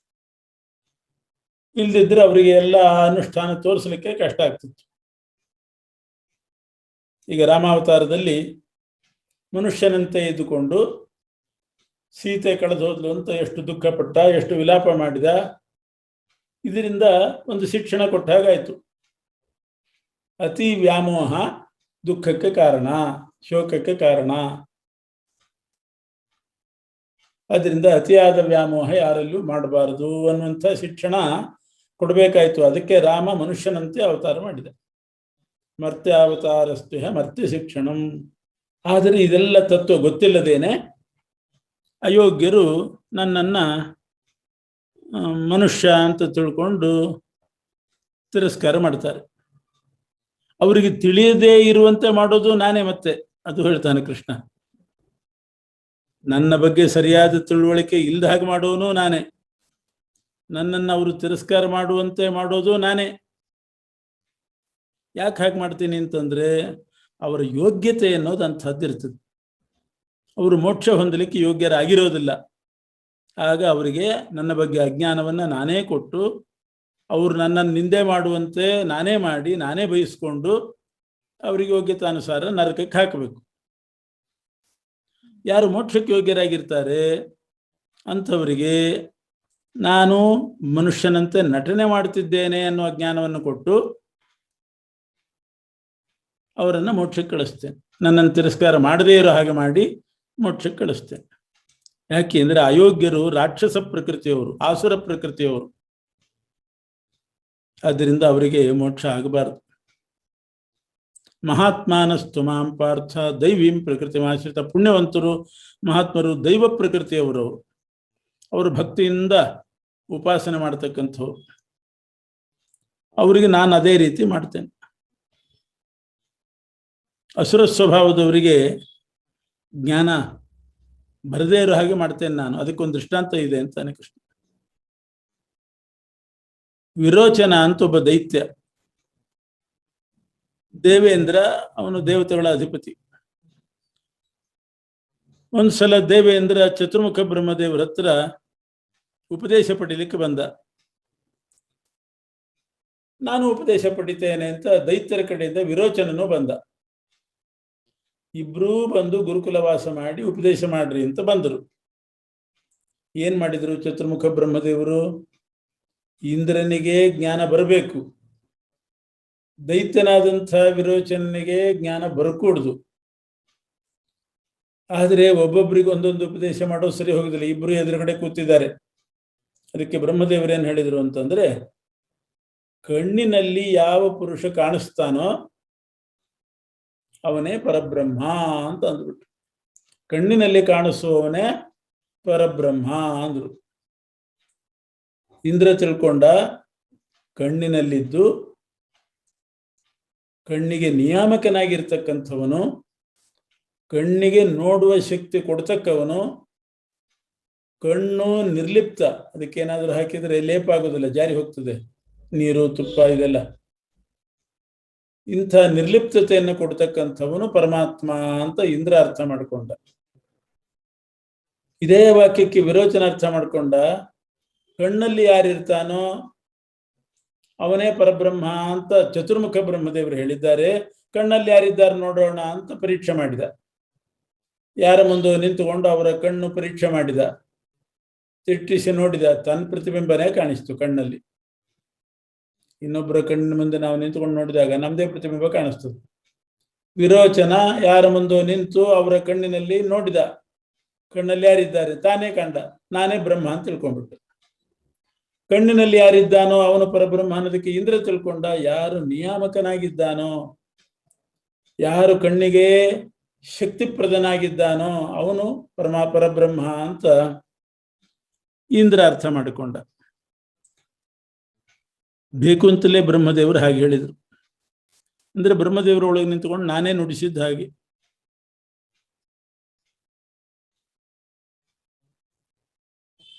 ಇಲ್ದಿದ್ರೆ ಅವರಿಗೆ ಎಲ್ಲ ಅನುಷ್ಠಾನ ತೋರಿಸಲಿಕ್ಕೆ ಕಷ್ಟ ಆಗ್ತಿತ್ತು. ಈಗ ರಾಮಾವತಾರದಲ್ಲಿ ಮನುಷ್ಯನಂತೆ ಇದ್ದುಕೊಂಡು ಸೀತೆ ಕಳೆದು ಹೋದ್ಲು ಅಂತ ಎಷ್ಟು ದುಃಖಪಟ್ಟ, ಎಷ್ಟು ವಿಲಾಪ ಮಾಡಿದ. ಇದರಿಂದ ಒಂದು ಶಿಕ್ಷಣ ಕೊಟ್ಟ ಹಾಗಾಯ್ತು. ಅತಿ ವ್ಯಾಮೋಹ ದುಃಖಕ್ಕೆ ಕಾರಣ, ಶೋಕಕ್ಕೆ ಕಾರಣ. ಅದರಿಂದ ಅತಿಯಾದ ವ್ಯಾಮೋಹ ಯಾರಲ್ಲೂ ಮಾಡಬಾರದು ಅನ್ನುವಂಥ ಶಿಕ್ಷಣ ಕೊಡಬೇಕಾಯ್ತು. ಅದಕ್ಕೆ ರಾಮ ಮನುಷ್ಯನಂತೆ ಅವತಾರ ಮಾಡಿದ. ಮರ್ತ್ಯಾವತಾರಸ್ತ್ಯ ಮರ್ತ್ಯ ಶಿಕ್ಷಣಂ. ಆದರೆ ಇದೆಲ್ಲ ತತ್ವ ಗೊತ್ತಿಲ್ಲದೇನೆ ಅಯೋಗ್ಯರು ನನ್ನನ್ನ ಮನುಷ್ಯ ಅಂತ ತಿಳ್ಕೊಂಡು ತಿರಸ್ಕಾರ ಮಾಡ್ತಾರೆ. ಅವರಿಗೆ ತಿಳಿಯದೇ ಇರುವಂತೆ ಮಾಡೋದು ನಾನೇ. ಮತ್ತೆ ಅದು ಹೇಳ್ತಾನೆ ಕೃಷ್ಣ, ನನ್ನ ಬಗ್ಗೆ ಸರಿಯಾದ ತಿಳುವಳಿಕೆ ಇಲ್ಲದ ಹಾಗೆ ಮಾಡೋನು ನಾನೇ, ನನ್ನನ್ನು ಅವರು ತಿರಸ್ಕಾರ ಮಾಡುವಂತೆ ಮಾಡೋದು ನಾನೇ. ಯಾಕೆ ಹಾಗೆ ಮಾಡ್ತೀನಿ ಅಂತಂದ್ರೆ ಅವರ ಯೋಗ್ಯತೆ ಅನ್ನೋದು ಅಂಥದ್ದಿರ್ತದೆ. ಅವರು ಮೋಕ್ಷ ಹೊಂದಲಿಕ್ಕೆ ಯೋಗ್ಯರಾಗಿರೋದಿಲ್ಲ. ಆಗ ಅವರಿಗೆ ನನ್ನ ಬಗ್ಗೆ ಅಜ್ಞಾನವನ್ನು ನಾನೇ ಕೊಟ್ಟು ಅವರು ನನ್ನನ್ನು ನಿಂದೆ ಮಾಡುವಂತೆ ನಾನೇ ಮಾಡಿ ನಾನೇ ಬಯಸ್ಕೊಂಡು ಅವರಿಗೆ ಯೋಗ್ಯತಾನುಸಾರ ನರಕಕ್ಕೆ ಹಾಕಬೇಕು. ಯಾರು ಮೋಕ್ಷಕ್ಕೆ ಯೋಗ್ಯರಾಗಿರ್ತಾರೆ ಅಂಥವರಿಗೆ ನಾನು ಮನುಷ್ಯನಂತೆ ನಟನೆ ಮಾಡ್ತಿದ್ದೇನೆ ಅನ್ನೋ ಅಜ್ಞಾನವನ್ನು ಕೊಟ್ಟು ಅವರನ್ನು ಮೋಕ್ಷಕ್ಕೆ ಕಳಿಸ್ತೇನೆ. ನನ್ನನ್ನು ತಿರಸ್ಕಾರ ಮಾಡದೇ ಇರೋ ಹಾಗೆ ಮಾಡಿ ಮೋಕ್ಷಕ್ಕೆ ಕಳಿಸ್ತೇನೆ. ಯಾಕೆ ಅಂದರೆ ಅಯೋಗ್ಯರು ರಾಕ್ಷಸ ಪ್ರಕೃತಿಯವರು, ಆಸುರ ಪ್ರಕೃತಿಯವರು. ಆದ್ದರಿಂದ ಅವರಿಗೆ ಮೋಕ್ಷ ಆಗಬಾರದು. ಮಹಾತ್ಮಾನಸ್ತು ಮಾಂ ಪಾರ್ಥ ದೈವೀಂ ಪ್ರಕೃತಿ ಆಶ್ರಿತ. ಪುಣ್ಯವಂತರು ಮಹಾತ್ಮರು ದೈವ ಪ್ರಕೃತಿಯವರು. ಅವರು ಭಕ್ತಿಯಿಂದ ಉಪಾಸನೆ ಮಾಡ್ತಕ್ಕಂಥವ್ರು. ಅವರಿಗೆ ನಾನು ಅದೇ ರೀತಿ ಮಾಡ್ತೇನೆ. ಅಸುರ ಸ್ವಭಾವದವರಿಗೆ ಜ್ಞಾನ ಬರದೇ ಇರೋ ಹಾಗೆ ಮಾಡ್ತೇನೆ ನಾನು. ಅದಕ್ಕೊಂದು ದೃಷ್ಟಾಂತ ಇದೆ ಅಂತಾನೆ ಕೃಷ್ಣ. ವಿರೋಚನ ಅಂತ ಒಬ್ಬ ದೈತ್ಯ. ದೇವೇಂದ್ರ ಅವನು ದೇವತೆಗಳ ಅಧಿಪತಿ. ಒಂದ್ಸಲ ದೇವೇಂದ್ರ ಚತುರ್ಮುಖ ಬ್ರಹ್ಮದೇವರ ಹತ್ರ ಉಪದೇಶ ಪಡೀಲಿಕ್ಕೆ ಬಂದ. ನಾನು ಉಪದೇಶ ಪಡಿತೇನೆ ಅಂತ ದೈತ್ಯರ ಕಡೆಯಿಂದ ವಿರೋಚನನು ಬಂದ. ಇಬ್ರೂ ಬಂದು ಗುರುಕುಲವಾಸ ಮಾಡಿ ಉಪದೇಶ ಮಾಡ್ರಿ ಅಂತ ಬಂದರು. ಏನ್ ಮಾಡಿದ್ರು ಚತುರ್ಮುಖ ಬ್ರಹ್ಮದೇವರು? ಇಂದ್ರನಿಗೆ ಜ್ಞಾನ ಬರಬೇಕು, ದೈತ್ಯನಾದಂಥ ವಿರೋಚನಿಗೆ ಜ್ಞಾನ ಬರಕೂಡ್ದು. ಆದರೆ ಒಬ್ಬೊಬ್ಬರಿಗೆ ಒಂದೊಂದು ಉಪದೇಶ ಮಾಡೋದು ಸರಿ ಹೋಗುದಿಲ್ಲ. ಇಬ್ರು ಎದುರುಗಡೆ ಕೂತಿದ್ದಾರೆ. ಅದಕ್ಕೆ ಬ್ರಹ್ಮದೇವರೇನು ಹೇಳಿದರು ಅಂತಂದ್ರೆ, ಕಣ್ಣಿನಲ್ಲಿ ಯಾವ ಪುರುಷ ಕಾಣಿಸ್ತಾನೋ ಅವನೇ ಪರಬ್ರಹ್ಮ ಅಂತ ಅಂದ್ಬಿಟ್ರು. ಕಣ್ಣಿನಲ್ಲಿ ಕಾಣಿಸುವವನೇ ಪರಬ್ರಹ್ಮ ಅಂದ್ರು. ಇಂದ್ರ ತಿಳ್ಕೊಂಡ ಕಣ್ಣಿನಲ್ಲಿದ್ದು ಕಣ್ಣಿಗೆ ನಿಯಾಮಕನಾಗಿರ್ತಕ್ಕಂಥವನು, ಕಣ್ಣಿಗೆ ನೋಡುವ ಶಕ್ತಿ ಕೊಡ್ತಕ್ಕವನು, ಕಣ್ಣು ನಿರ್ಲಿಪ್ತ, ಅದಕ್ಕೇನಾದ್ರೂ ಹಾಕಿದ್ರೆ ಲೇಪ ಆಗೋದಿಲ್ಲ, ಜಾರಿ ಹೋಗ್ತದೆ, ನೀರು ತುಪ್ಪ ಇದೆಲ್ಲ. ಇಂಥ ನಿರ್ಲಿಪ್ತತೆಯನ್ನು ಕೊಡ್ತಕ್ಕಂಥವನು ಪರಮಾತ್ಮ ಅಂತ ಇಂದ್ರ ಅರ್ಥ ಮಾಡಿಕೊಂಡ. ಇದೇ ವಾಕ್ಯಕ್ಕೆ ವಿರೋಚನ ಅರ್ಥ ಮಾಡಿಕೊಂಡ, ಕಣ್ಣಲ್ಲಿ ಯಾರಿರ್ತಾನೋ ಅವನೇ ಪರಬ್ರಹ್ಮ ಅಂತ ಚತುರ್ಮುಖ ಬ್ರಹ್ಮದೇವರು ಹೇಳಿದ್ದಾರೆ. ಕಣ್ಣಲ್ಲಿ ಯಾರಿದ್ದಾರೆ ನೋಡೋಣ ಅಂತ ಪರೀಕ್ಷೆ ಮಾಡಿದ. ಯಾರ ಮುಂದೆ ನಿಂತುಕೊಂಡು ಅವರ ಕಣ್ಣು ಪರೀಕ್ಷೆ ಮಾಡಿದ. ತಿಟ್ಟಿಸಿ ನೋಡಿದ, ತನ್ನ ಪ್ರತಿಬಿಂಬನೇ ಕಾಣಿಸ್ತು ಕಣ್ಣಲ್ಲಿ. ಇನ್ನೊಬ್ಬರ ಕಣ್ಣಿನ ಮುಂದೆ ನಾವು ನಿಂತುಕೊಂಡು ನೋಡಿದಾಗ ನಮ್ದೇ ಪ್ರತಿಬಿಂಬ ಕಾಣಿಸ್ತದೆ. ವಿರೋಚನ ಯಾರ ಮುಂದೆ ನಿಂತು ಅವರ ಕಣ್ಣಿನಲ್ಲಿ ನೋಡಿದ, ಕಣ್ಣಲ್ಲಿ ಯಾರಿದ್ದಾರೆ ತಾನೇ ಕಂಡ, ನಾನೇ ಬ್ರಹ್ಮ ಅಂತ ತಿಳ್ಕೊಂಡ್ಬಿಟ್ಟು. ಕಣ್ಣಿನಲ್ಲಿ ಯಾರಿದ್ದಾನೋ ಅವನು ಪರಬ್ರಹ್ಮ ಅನ್ನೋದಕ್ಕೆ ಇಂದ್ರ ತಿಳ್ಕೊಂಡ. ಯಾರು ನಿಯಾಮಕನಾಗಿದ್ದಾನೋ, ಯಾರು ಕಣ್ಣಿಗೆ ಶಕ್ತಿಪ್ರದನಾಗಿದ್ದಾನೋ ಅವನು ಪರಬ್ರಹ್ಮ ಅಂತ ಇಂದ್ರ ಅರ್ಥ ಮಾಡಿಕೊಂಡ. ಬೇಕು ಅಂತಲೇ ಬ್ರಹ್ಮದೇವರು ಹಾಗೆ ಹೇಳಿದರು. ಅಂದ್ರೆ ಬ್ರಹ್ಮದೇವರ ಒಳಗೆ ನಿಂತುಕೊಂಡು ನಾನೇ ನುಡಿಸಿದ್ದ ಹಾಗೆ.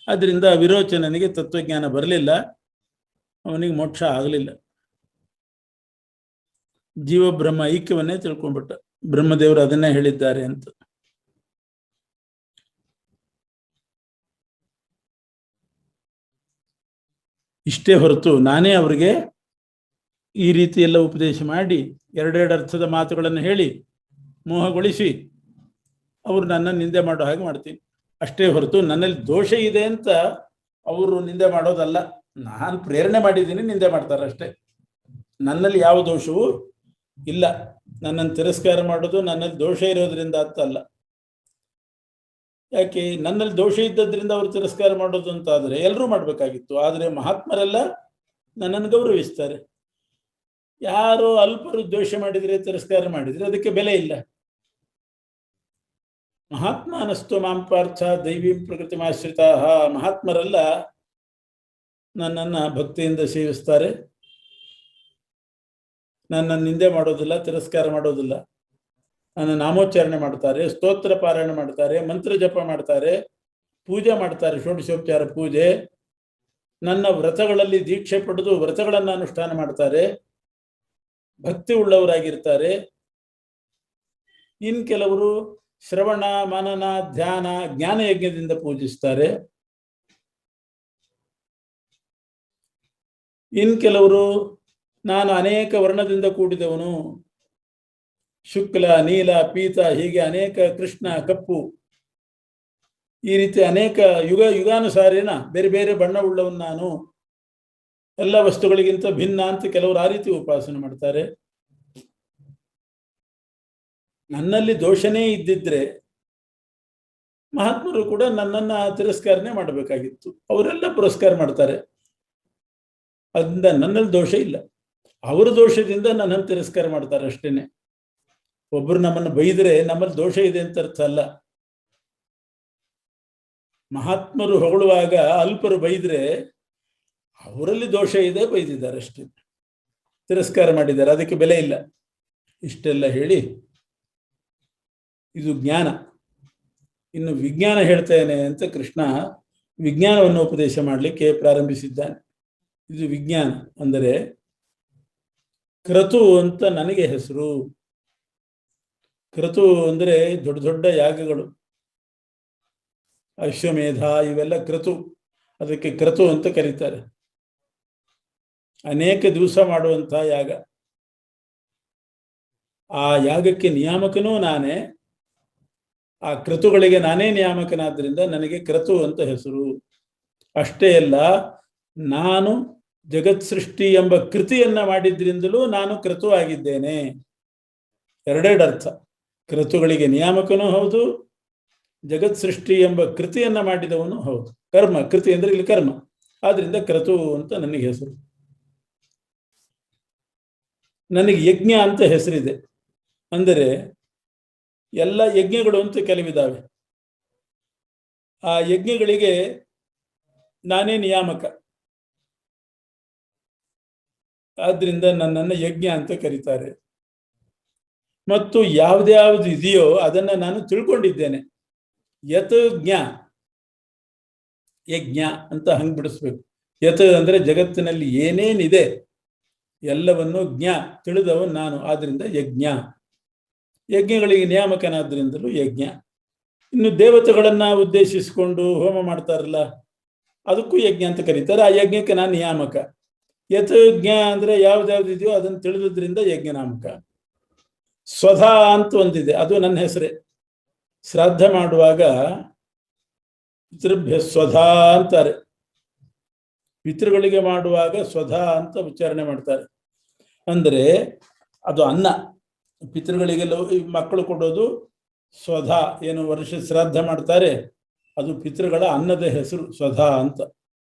ಅದರಿಂದ ವಿರೋಚನನಿಗೆ ತತ್ವಜ್ಞಾನ ಬರಲಿಲ್ಲ, ಅವನಿಗೆ ಮೋಕ್ಷ ಆಗಲಿಲ್ಲ. ಜೀವ ಬ್ರಹ್ಮ ಐಕ್ಯವನ್ನೇ ತಿಳ್ಕೊಂಡ್ಬಿಟ್ಟ. ಬ್ರಹ್ಮದೇವರು ಅದನ್ನೇ ಹೇಳಿದ್ದಾರೆ ಅಂತ. ಇಷ್ಟೇ ಹೊರತು ನಾನೇ ಅವರಿಗೆ ಈ ರೀತಿ ಎಲ್ಲ ಉಪದೇಶ ಮಾಡಿ ಎರಡೆರಡು ಅರ್ಥದ ಮಾತುಗಳನ್ನು ಹೇಳಿ ಮೋಹಗೊಳಿಸಿ ಅವರು ನನ್ನ ನಿಂದೆ ಮಾಡೋ ಹಾಗೆ ಮಾಡ್ತೀನಿ. ಅಷ್ಟೇ ಹೊರತು ನನ್ನಲ್ಲಿ ದೋಷ ಇದೆ ಅಂತ ಅವರು ನಿಂದೆ ಮಾಡೋದಲ್ಲ. ನಾನು ಪ್ರೇರಣೆ ಮಾಡಿದ್ದೀನಿ, ನಿಂದೆ ಮಾಡ್ತಾರೆ ಅಷ್ಟೇ. ನನ್ನಲ್ಲಿ ಯಾವ ದೋಷವೂ ಇಲ್ಲ. ನನ್ನನ್ನು ತಿರಸ್ಕಾರ ಮಾಡೋದು ನನ್ನಲ್ಲಿ ದೋಷ ಇರೋದ್ರಿಂದ ಅಂತಲ್ಲ. ಯಾಕೆ ನನ್ನಲ್ಲಿ ದೋಷ ಇದ್ದದ್ರಿಂದ ಅವರು ತಿರಸ್ಕಾರ ಮಾಡೋದು ಅಂತ ಆದರೆ ಎಲ್ಲರೂ ಮಾಡಬೇಕಾಗಿತ್ತು. ಆದರೆ ಮಹಾತ್ಮರೆಲ್ಲ ನನ್ನನ್ನು ಗೌರವಿಸ್ತಾರೆ. ಯಾರು ಅಲ್ಪರು ದ್ವೇಷ ಮಾಡಿದರೆ, ತಿರಸ್ಕಾರ ಮಾಡಿದರೆ ಅದಕ್ಕೆ ಬೆಲೆ ಇಲ್ಲ. ಮಹಾತ್ಮಾನಸ್ತು ಮಾಂ ಪಾರ್ಥ ದೈವೀ ಪ್ರಕೃತಿ ಆಶ್ರಿತ. ಮಹಾತ್ಮರೆಲ್ಲ ನನ್ನನ್ನು ಭಕ್ತಿಯಿಂದ ಸೇವಿಸ್ತಾರೆ, ನನ್ನನ್ನು ನಿಂದೆ ಮಾಡೋದಿಲ್ಲ, ತಿರಸ್ಕಾರ ಮಾಡೋದಿಲ್ಲ. ನನ್ನ ನಾಮೋಚ್ಚಾರಣೆ ಮಾಡ್ತಾರೆ, ಸ್ತೋತ್ರ ಪಾರಾಯಣ ಮಾಡ್ತಾರೆ, ಮಂತ್ರ ಜಪ ಮಾಡ್ತಾರೆ, ಪೂಜೆ ಮಾಡ್ತಾರೆ, ಷೋಡಶೋಪಚಾರ ಪೂಜೆ. ನನ್ನ ವ್ರತಗಳಲ್ಲಿ ದೀಕ್ಷೆ ಪಡೆದು ವ್ರತಗಳನ್ನು ಅನುಷ್ಠಾನ ಮಾಡ್ತಾರೆ, ಭಕ್ತಿ ಉಳ್ಳವರಾಗಿರ್ತಾರೆ. ಇನ್ನು ಕೆಲವರು ಶ್ರವಣ ಮನನ ಧ್ಯಾನ ಜ್ಞಾನ ಯಜ್ಞದಿಂದ ಪೂಜಿಸ್ತಾರೆ. ಇನ್ ಕೆಲವರು ನಾನು ಅನೇಕ ವರ್ಣದಿಂದ ಕೂಡಿದವನು, ಶುಕ್ಲ, ನೀಲ, ಪೀತ, ಹೀಗೆ ಅನೇಕ, ಕೃಷ್ಣ, ಕಪ್ಪು, ಈ ರೀತಿ ಅನೇಕ ಯುಗಾನುಸಾರೇನ ಬೇರೆ ಬೇರೆ ಬಣ್ಣವುಳ್ಳವನು ನಾನು, ಎಲ್ಲ ವಸ್ತುಗಳಿಗಿಂತ ಭಿನ್ನ ಅಂತ ಕೆಲವರು ಆ ರೀತಿ ಉಪಾಸನೆ ಮಾಡ್ತಾರೆ. ನನ್ನಲ್ಲಿ ದೋಷನೇ ಇದ್ದಿದ್ರೆ ಮಹಾತ್ಮರು ಕೂಡ ನನ್ನನ್ನ ತಿರಸ್ಕಾರನೆ ಮಾಡಬೇಕಾಗಿತ್ತು. ಅವರೆಲ್ಲ ಪುರಸ್ಕಾರ ಮಾಡ್ತಾರೆ. ಅದರಿಂದ ನನ್ನಲ್ಲಿ ದೋಷ ಇಲ್ಲ, ಅವರ ದೋಷದಿಂದ ನನ್ನನ್ನು ತಿರಸ್ಕಾರ ಮಾಡ್ತಾರೆ ಅಷ್ಟೇನೆ. ಒಬ್ಬರು ನಮ್ಮನ್ನು ಬೈದ್ರೆ ನಮ್ಮಲ್ಲಿ ದೋಷ ಇದೆ ಅಂತ ಅರ್ಥ ಅಲ್ಲ. ಮಹಾತ್ಮರು ಹೊಗಳುವಾಗ ಅಲ್ಪರು ಬೈದ್ರೆ ಅವರಲ್ಲಿ ದೋಷ ಇದೆ, ಬೈದಿದ್ದಾರೆ ಅಷ್ಟೇ, ತಿರಸ್ಕಾರ ಮಾಡಿದ್ದಾರೆ, ಅದಕ್ಕೆ ಬೆಲೆ ಇಲ್ಲ. ಇಷ್ಟೆಲ್ಲ ಹೇಳಿ ಇದು ಜ್ಞಾನ. ಇನ್ನು ವಿಜ್ಞಾನ ಹೇಳ್ತೇನೆ ಅಂತ ಕೃಷ್ಣ ವಿಜ್ಞಾನವನ್ನು ಉಪದೇಶ ಮಾಡಲಿಕ್ಕೆ ಪ್ರಾರಂಭಿಸಿದ್ದಾನೆ. ಇದು ವಿಜ್ಞಾನ ಅಂದರೆ ಕ್ರತು ಅಂತ ನನಗೆ ಹೆಸರು. ಕ್ರತು ಅಂದರೆ ದೊಡ್ಡ ದೊಡ್ಡ ಯಾಗಗಳು, ಅಶ್ವಮೇಧ ಇವೆಲ್ಲ ಕ್ರತು, ಅದಕ್ಕೆ ಕ್ರತು ಅಂತ ಕರೀತಾರೆ. ಅನೇಕ ದಿವಸ ಮಾಡುವಂತಹ ಯಾಗ. ಆ ಯಾಗಕ್ಕೆ ನಿಯಾಮಕನೂ ನಾನೇ, ಆ ಕ್ರತುಗಳಿಗೆ ನಾನೇ ನಿಯಾಮಕನಾದ್ರಿಂದ ನನಗೆ ಕ್ರತು ಅಂತ ಹೆಸರು. ಅಷ್ಟೇ ಅಲ್ಲ, ನಾನು ಜಗತ್ ಸೃಷ್ಟಿ ಎಂಬ ಕೃತಿಯನ್ನ ಮಾಡಿದ್ರಿಂದಲೂ ನಾನು ಕ್ರತು ಆಗಿದ್ದೇನೆ. ಎರಡೆರಡು ಅರ್ಥ. ಕ್ರತುಗಳಿಗೆ ನಿಯಾಮಕನೂ ಹೌದು, ಜಗತ್ ಸೃಷ್ಟಿ ಎಂಬ ಕೃತಿಯನ್ನ ಮಾಡಿದವನು ಹೌದು. ಕರ್ಮ, ಕೃತಿ ಅಂದ್ರೆ ಇಲ್ಲಿ ಕರ್ಮ, ಆದ್ರಿಂದ ಕ್ರತು ಅಂತ ನನಗೆ ಹೆಸರು. ನನಗೆ ಯಜ್ಞ ಅಂತ ಹೆಸರಿದೆ. ಅಂದರೆ ಎಲ್ಲ ಯಜ್ಞಗಳು ಅಂತ ಕೆಲವಿದ್ದಾವೆ. ಆ ಯಜ್ಞಗಳಿಗೆ ನಾನೇ ನಿಯಾಮಕ, ಆದ್ರಿಂದ ನನ್ನನ್ನು ಯಜ್ಞ ಅಂತ ಕರೀತಾರೆ. ಮತ್ತು ಯಾವ್ದ್ಯಾವ್ದು ಇದೆಯೋ ಅದನ್ನ ನಾನು ತಿಳ್ಕೊಂಡಿದ್ದೇನೆ. ಯತ್ ಜ್ಞ, ಯಜ್ಞ ಅಂತ ಹಂಗೆ ಬಿಡಿಸ್ಬೇಕು. ಯತ್ ಅಂದ್ರೆ ಜಗತ್ತಿನಲ್ಲಿ ಏನೇನಿದೆ ಎಲ್ಲವನ್ನು ಜ್ಞ, ತಿಳಿದವನು ನಾನು, ಆದ್ರಿಂದ ಯಜ್ಞ. ಯಜ್ಞಗಳಿಗೆ ನಿಯಾಮಕನಾದ್ರಿಂದಲೂ ಯಜ್ಞ. ಇನ್ನು ದೇವತೆಗಳನ್ನ ಉದ್ದೇಶಿಸಿಕೊಂಡು ಹೋಮ ಮಾಡ್ತಾರಲ್ಲ, ಅದಕ್ಕೂ ಯಜ್ಞ ಅಂತ ಕರೀತಾರೆ. ಆ ಯಜ್ಞಕ್ಕೆ ನಾನು ನಿಯಾಮಕ. ಯತ್ ಜ್ಞ ಅಂದ್ರೆ ಯಾವ್ದ್ಯಾವ್ದಿದೆಯೋ ಅದನ್ನು ತಿಳಿದ್ರಿಂದ ಯಜ್ಞ ನಾಮಕ. ಸ್ವಧಾ ಅಂತ ಒಂದಿದೆ, ಅದು ನನ್ನ ಹೆಸರೇ. ಶ್ರಾದ್ದ ಮಾಡುವಾಗ ಪಿತೃಭ್ಯ ಸ್ವಧಾ ಅಂತಾರೆ. ಪಿತೃಗಳಿಗೆ ಮಾಡುವಾಗ ಸ್ವಧಾ ಅಂತ ಉಚ್ಚಾರಣೆ ಮಾಡ್ತಾರೆ. ಅಂದರೆ ಅದು ಅನ್ನ. ಪಿತೃಗಳಿಗೆಲ್ಲ ಮಕ್ಕಳು ಕೊಡೋದು ಸ್ವಧಾ, ಏನು ವರ್ಷ ಶ್ರಾದ್ದ ಮಾಡ್ತಾರೆ, ಅದು ಪಿತೃಗಳ ಅನ್ನದ ಹೆಸರು ಸ್ವಧಾ ಅಂತ.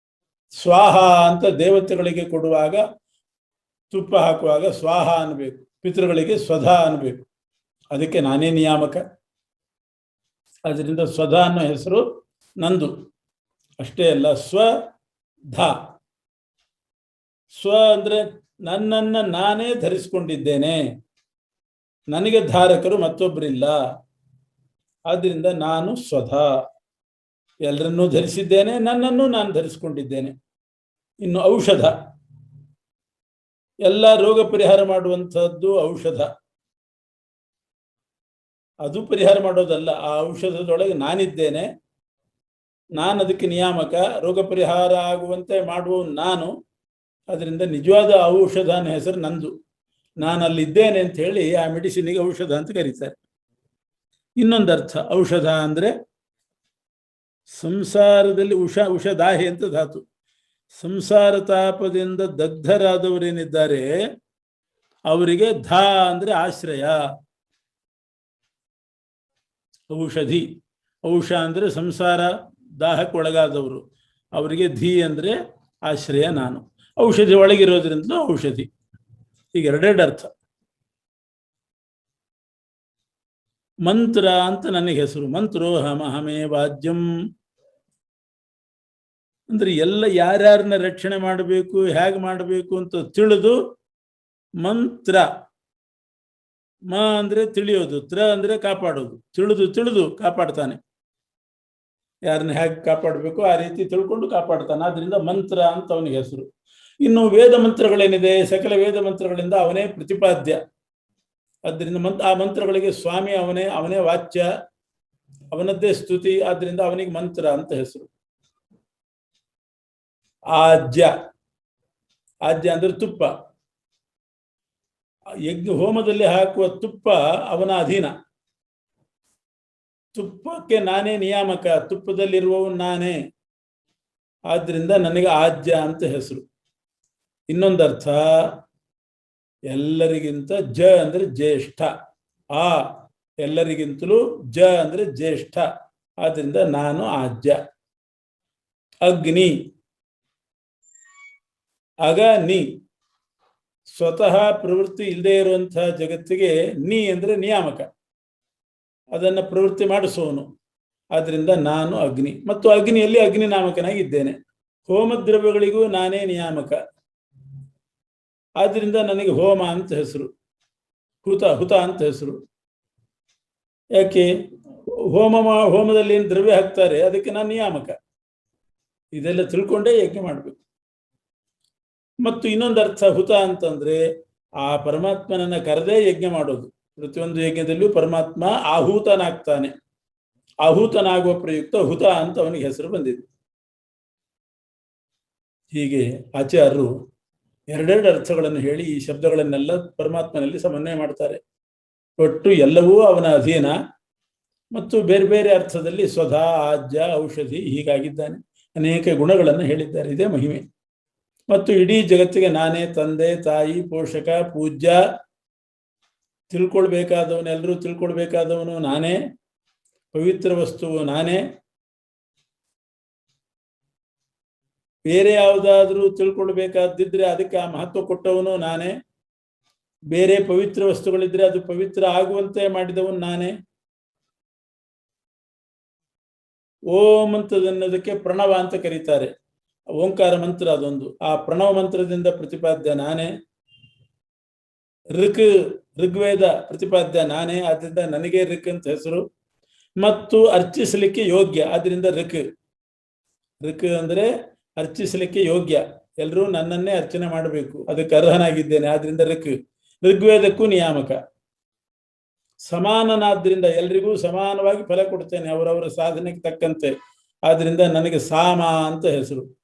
ಸ್ವಾಹ ಅಂತ ದೇವತೆಗಳಿಗೆ ಕೊಡುವಾಗ, ತುಪ್ಪ ಹಾಕುವಾಗ ಸ್ವಾಹ ಅನ್ಬೇಕು, ಪಿತೃಗಳಿಗೆ ಸ್ವಧಾ ಅನ್ಬೇಕು. ಅದಕ್ಕೆ ನಾನೇ ನಿಯಾಮಕ. ಅದರಿಂದ ಸ್ವಧಾ ಅನ್ನೋ ಹೆಸರು ನಂದು. ಅಷ್ಟೇ ಅಲ್ಲ, ಸ್ವಧ. ಸ್ವ ಅಂದ್ರೆ ನನ್ನನ್ನ ನಾನೇ ಧರಿಸಿಕೊಂಡಿದ್ದೇನೆ, ನನಗೆ ಧಾರಕರು ಮತ್ತೊಬ್ಬರಿಲ್ಲ, ಆದ್ರಿಂದ ನಾನು ಸ್ವಧಾ. ಎಲ್ಲರನ್ನೂ ಧರಿಸಿದ್ದೇನೆ, ನನ್ನನ್ನು ನಾನು ಧರಿಸಿಕೊಂಡಿದ್ದೇನೆ. ಇನ್ನು ಔಷಧ, ಎಲ್ಲ ರೋಗ ಪರಿಹಾರ ಮಾಡುವಂಥದ್ದು ಔಷಧ. ಅದು ಪರಿಹಾರ ಮಾಡೋದಲ್ಲ, ಆ ಔಷಧದೊಳಗೆ ನಾನಿದ್ದೇನೆ, ನಾನು ಅದಕ್ಕೆ ನಿಯಾಮಕ. ರೋಗ ಪರಿಹಾರ ಆಗುವಂತೆ ಮಾಡುವ ನಾನು, ಅದರಿಂದ ನಿಜವಾದ ಔಷಧ ಅನ್ನೋ ಹೆಸರು ನಂದು. ನಾನು ಅಲ್ಲಿದ್ದೇನೆ ಅಂತ ಹೇಳಿ ಆ ಮೆಡಿಸಿನಿಗೆ ಔಷಧ ಅಂತ ಕರೀತಾರೆ. ಇನ್ನೊಂದು ಅರ್ಥ ಔಷಧ ಅಂದ್ರೆ ಸಂಸಾರದಲ್ಲಿ ಉಷದಾಹಿ ಅಂತ ಧಾತು. ಸಂಸಾರ ತಾಪದಿಂದ ದಗ್ಧರಾದವರೇನಿದ್ದಾರೆ ಅವರಿಗೆ ಧಾ ಅಂದ್ರೆ ಆಶ್ರಯ, ಔಷಧಿ. ಔಷ ಅಂದ್ರೆ ಸಂಸಾರ ದಾಹಕ್ಕೊಳಗಾದವರು, ಅವರಿಗೆ ಧೀ ಅಂದ್ರೆ ಆಶ್ರಯ ನಾನು. ಔಷಧಿ ಒಳಗಿರೋದ್ರಿಂದಲೂ ಔಷಧಿ. ಈಗ ಎರಡೆರಡು ಅರ್ಥ. ಮಂತ್ರ ಅಂತ ನನಗೆ ಹೆಸರು. ಮಂತ್ರೋಹಮಹಮೇ ವಾಜ್ಯಂ ಅಂದ್ರೆ ಎಲ್ಲ ಯಾರ್ಯಾರನ್ನ ರಕ್ಷಣೆ ಮಾಡಬೇಕು, ಹೇಗೆ ಮಾಡಬೇಕು ಅಂತ ತಿಳಿದು ಮಂತ್ರ. ಮ ಅಂದ್ರೆ ತಿಳಿಯೋದು, ತ್ರ ಅಂದ್ರೆ ಕಾಪಾಡೋದು. ತಿಳಿದು ಕಾಪಾಡ್ತಾನೆ. ಯಾರನ್ನ ಹೇಗೆ ಕಾಪಾಡಬೇಕು ಆ ರೀತಿ ತಿಳ್ಕೊಂಡು ಕಾಪಾಡ್ತಾನೆ. ಆದ್ರಿಂದ ಮಂತ್ರ ಅಂತ ಅವನಿಗೆ ಹೆಸರು. ಇನ್ನು ವೇದ ಮಂತ್ರಗಳೇನಿದೆ, ಸಕಲ ವೇದ ಮಂತ್ರಗಳಿಂದ ಅವನೇ ಪ್ರತಿಪಾದ್ಯ. ಆದ್ದರಿಂದ ಆ ಮಂತ್ರಗಳಿಗೆ ಸ್ವಾಮಿ ಅವನೇ, ಅವನೇ ವಾಚ್ಯ, ಅವನದ್ದೇ ಸ್ತುತಿ. ಆದ್ರಿಂದ ಅವನಿಗೆ ಮಂತ್ರ ಅಂತ ಹೆಸರು. ಆಜ್ಯ ಆಜ್ಯ ಅಂದ್ರೆ ತುಪ್ಪ. ಹೋಮದಲ್ಲಿ ಹಾಕುವ ತುಪ್ಪ ಅವನ ಅಧೀನ. ತುಪ್ಪಕ್ಕೆ ನಾನೇ ನಿಯಾಮಕ, ತುಪ್ಪದಲ್ಲಿರುವವನು ನಾನೇ. ಆದ್ರಿಂದ ನನಗೆ ಆಜ್ಯ ಅಂತ ಹೆಸರು. ಇನ್ನೊಂದರ್ಥ, ಎಲ್ಲರಿಗಿಂತ ಜ ಅಂದ್ರೆ ಜ್ಯೇಷ್ಠ, ಆ ಎಲ್ಲರಿಗಿಂತಲೂ ಜ ಅಂದ್ರೆ ಜ್ಯೇಷ್ಠ. ಆದ್ರಿಂದ ನಾನು ಆಜ್ಯ. ಅಗ್ನಿ, ಅಗ ನಿ, ಸ್ವತಃ ಪ್ರವೃತ್ತಿ ಇಲ್ಲದೆ ಇರುವಂತಹ ಜಗತ್ತಿಗೆ ನೀ ಅಂದ್ರೆ ನಿಯಾಮಕ, ಅದನ್ನು ಪ್ರವೃತ್ತಿ ಮಾಡಿಸುವನು. ಆದ್ರಿಂದ ನಾನು ಅಗ್ನಿ. ಮತ್ತು ಅಗ್ನಿಯಲ್ಲಿ ಅಗ್ನಿ ನಾಮಕನಾಗಿದ್ದೇನೆ. ಹೋಮದ್ರವ್ಯಗಳಿಗೂ ನಾನೇ ನಿಯಾಮಕ. ಆದ್ರಿಂದ ನನಗೆ ಹೋಮ ಅಂತ ಹೆಸರು, ಹುತ ಅಂತ ಹೆಸರು. ಯಾಕೆ? ಹೋಮದಲ್ಲಿ ಏನು ದ್ರವ್ಯ ಹಾಕ್ತಾರೆ ಅದಕ್ಕೆ ನಾನು ನಿಯಾಮಕ. ಇದೆಲ್ಲ ತಿಳ್ಕೊಂಡೇ ಯಜ್ಞ ಮಾಡಬೇಕು. ಮತ್ತು ಇನ್ನೊಂದು ಅರ್ಥ ಹುತ ಅಂತಂದ್ರೆ ಆ ಪರಮಾತ್ಮನನ್ನ ಕರೆದೇ ಯಜ್ಞ ಮಾಡೋದು. ಪ್ರತಿಯೊಂದು ಯಜ್ಞದಲ್ಲಿಯೂ ಪರಮಾತ್ಮ ಆಹೂತನಾಗ್ತಾನೆ. ಆಹೂತನಾಗುವ ಪ್ರಯುಕ್ತ ಹುತ ಅಂತ ಅವನಿಗೆ ಹೆಸರು ಬಂದಿದೆ. ಹೀಗೆ ಆಚಾರ್ಯರು ಎರಡೆರಡು ಅರ್ಥಗಳನ್ನು ಹೇಳಿ ಈ ಶಬ್ದಗಳನ್ನೆಲ್ಲ ಪರಮಾತ್ಮನಲ್ಲಿ ಸಮನ್ವಯ ಮಾಡ್ತಾರೆ. ಒಟ್ಟು ಎಲ್ಲವೂ ಅವನ ಅಧೀನ ಮತ್ತು ಬೇರೆ ಬೇರೆ ಅರ್ಥದಲ್ಲಿ ಸ್ವಧಾ, ಆಜ್ಯ, ಔಷಧಿ ಹೀಗಾಗಿದ್ದಾನೆ. ಅನೇಕ ಗುಣಗಳನ್ನು ಹೇಳಿದ್ದಾರೆ. ಇದೇ ಮಹಿಮೆ. ಮತ್ತು ಇಡೀ ಜಗತ್ತಿಗೆ ನಾನೇ ತಂದೆ, ತಾಯಿ, ಪೋಷಕ, ಪೂಜ್ಯ. ತಿಳ್ಕೊಳ್ಬೇಕಾದವನು, ಎಲ್ಲರೂ ತಿಳ್ಕೊಳ್ಬೇಕಾದವನು ನಾನೇ. ಪವಿತ್ರ ವಸ್ತುವು ನಾನೇ. ಬೇರೆ ಯಾವುದಾದ್ರೂ ತಿಳ್ಕೊಳ್ಬೇಕಾದಿದ್ರೆ ಅದಕ್ಕೆ ಆ ಮಹತ್ವ ಕೊಟ್ಟವನು ನಾನೇ. ಬೇರೆ ಪವಿತ್ರ ವಸ್ತುಗಳಿದ್ರೆ ಅದು ಪವಿತ್ರ ಆಗುವಂತೆ ಮಾಡಿದವನು ನಾನೇ. ಓಂ ಅಂತದನ್ನೋದಕ್ಕೆ ಪ್ರಣವ ಅಂತ ಕರೀತಾರೆ. ಓಂಕಾರ ಮಂತ್ರ ಅದೊಂದು. ಆ ಪ್ರಣವ ಮಂತ್ರದಿಂದ ಪ್ರತಿಪಾದ್ಯ ನಾನೇ. ಋಗ್ವೇದ ಪ್ರತಿಪಾದ್ಯ ನಾನೇ. ಆದ್ರಿಂದ ನನಗೆ ಋಕ್ ಅಂತ ಹೆಸರು. ಮತ್ತು ಅರ್ಚಿಸಲಿಕ್ಕೆ ಯೋಗ್ಯ, ಆದ್ರಿಂದ ಋಕ್ ಅಂದ್ರೆ ಅರ್ಚಿಸಲಿಕ್ಕೆ ಯೋಗ್ಯ. ಎಲ್ಲರೂ ನನ್ನನ್ನೇ ಅರ್ಚನೆ ಮಾಡಬೇಕು, ಅದಕ್ಕೆ ಅರ್ಹನಾಗಿದ್ದೇನೆ. ಆದ್ರಿಂದ ಋಗ್ವೇದಕ್ಕೂ ನಿಯಾಮಕ. ಸಮಾನನಾದ್ರಿಂದ ಎಲ್ರಿಗೂ ಸಮಾನವಾಗಿ ಫಲ ಕೊಡ್ತೇನೆ ಅವರವರ ಸಾಧನೆಗೆ ತಕ್ಕಂತೆ. ಆದ್ರಿಂದ ನನಗೆ ಸಾಮ ಅಂತ ಹೆಸರು.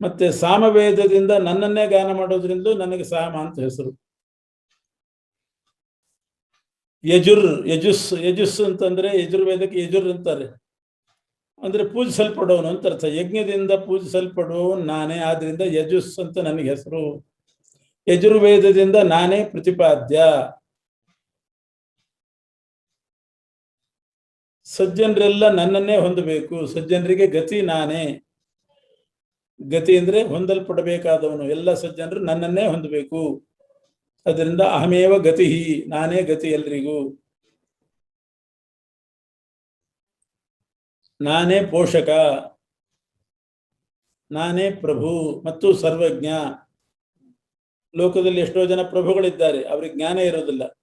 ಮತ್ತೆ ಸಾಮವೇದದಿಂದ ನನ್ನನ್ನೇ ಗಾನ ಮಾಡೋದ್ರಿಂದ ನನಗೆ ಸಾಮ ಅಂತ ಹೆಸರು. ಯಜುಸ್ ಅಂತಂದ್ರೆ ಯಜುರ್ವೇದಕ್ಕೆ ಯಜುರ್ ಅಂತಾರೆ. ಅಂದ್ರೆ ಪೂಜಿಸಲ್ಪಡೋನು ಅಂತ ಅರ್ಥ. ಯಜ್ಞದಿಂದ ಪೂಜಿಸಲ್ಪಡುವವನು ನಾನೇ. ಆದ್ರಿಂದ ಯಜುಸ್ ಅಂತ ನನಗೆ ಹೆಸರು. ಯಜುರ್ವೇದದಿಂದ ನಾನೇ ಪ್ರತಿಪಾದ್ಯ. ಸಜ್ಜನರೆಲ್ಲ ನನ್ನನ್ನೇ ಹೊಂದಬೇಕು. ಸಜ್ಜನರಿಗೆ ಗತಿ ನಾನೇ. ಗತಿ ಅಂದ್ರೆ ಹೊಂದಲ್ಪಡಬೇಕಾದವನು. ಎಲ್ಲ ಸಜ್ಜನರು ನನ್ನನ್ನೇ ಹೊಂದಬೇಕು. ಅದರಿಂದ ಅಹಮೇವ ಗತಿ, ನಾನೇ ಗತಿ ಎಲ್ರಿಗೂ. ನಾನೇ ಪೋಷಕ, ನಾನೇ ಪ್ರಭು ಮತ್ತು ಸರ್ವಜ್ಞ. ಲೋಕದಲ್ಲಿ ಎಷ್ಟೋ ಜನ ಪ್ರಭುಗಳಿದ್ದಾರೆ, ಅವ್ರಿಗೆ ಜ್ಞಾನ ಇರೋದಿಲ್ಲ.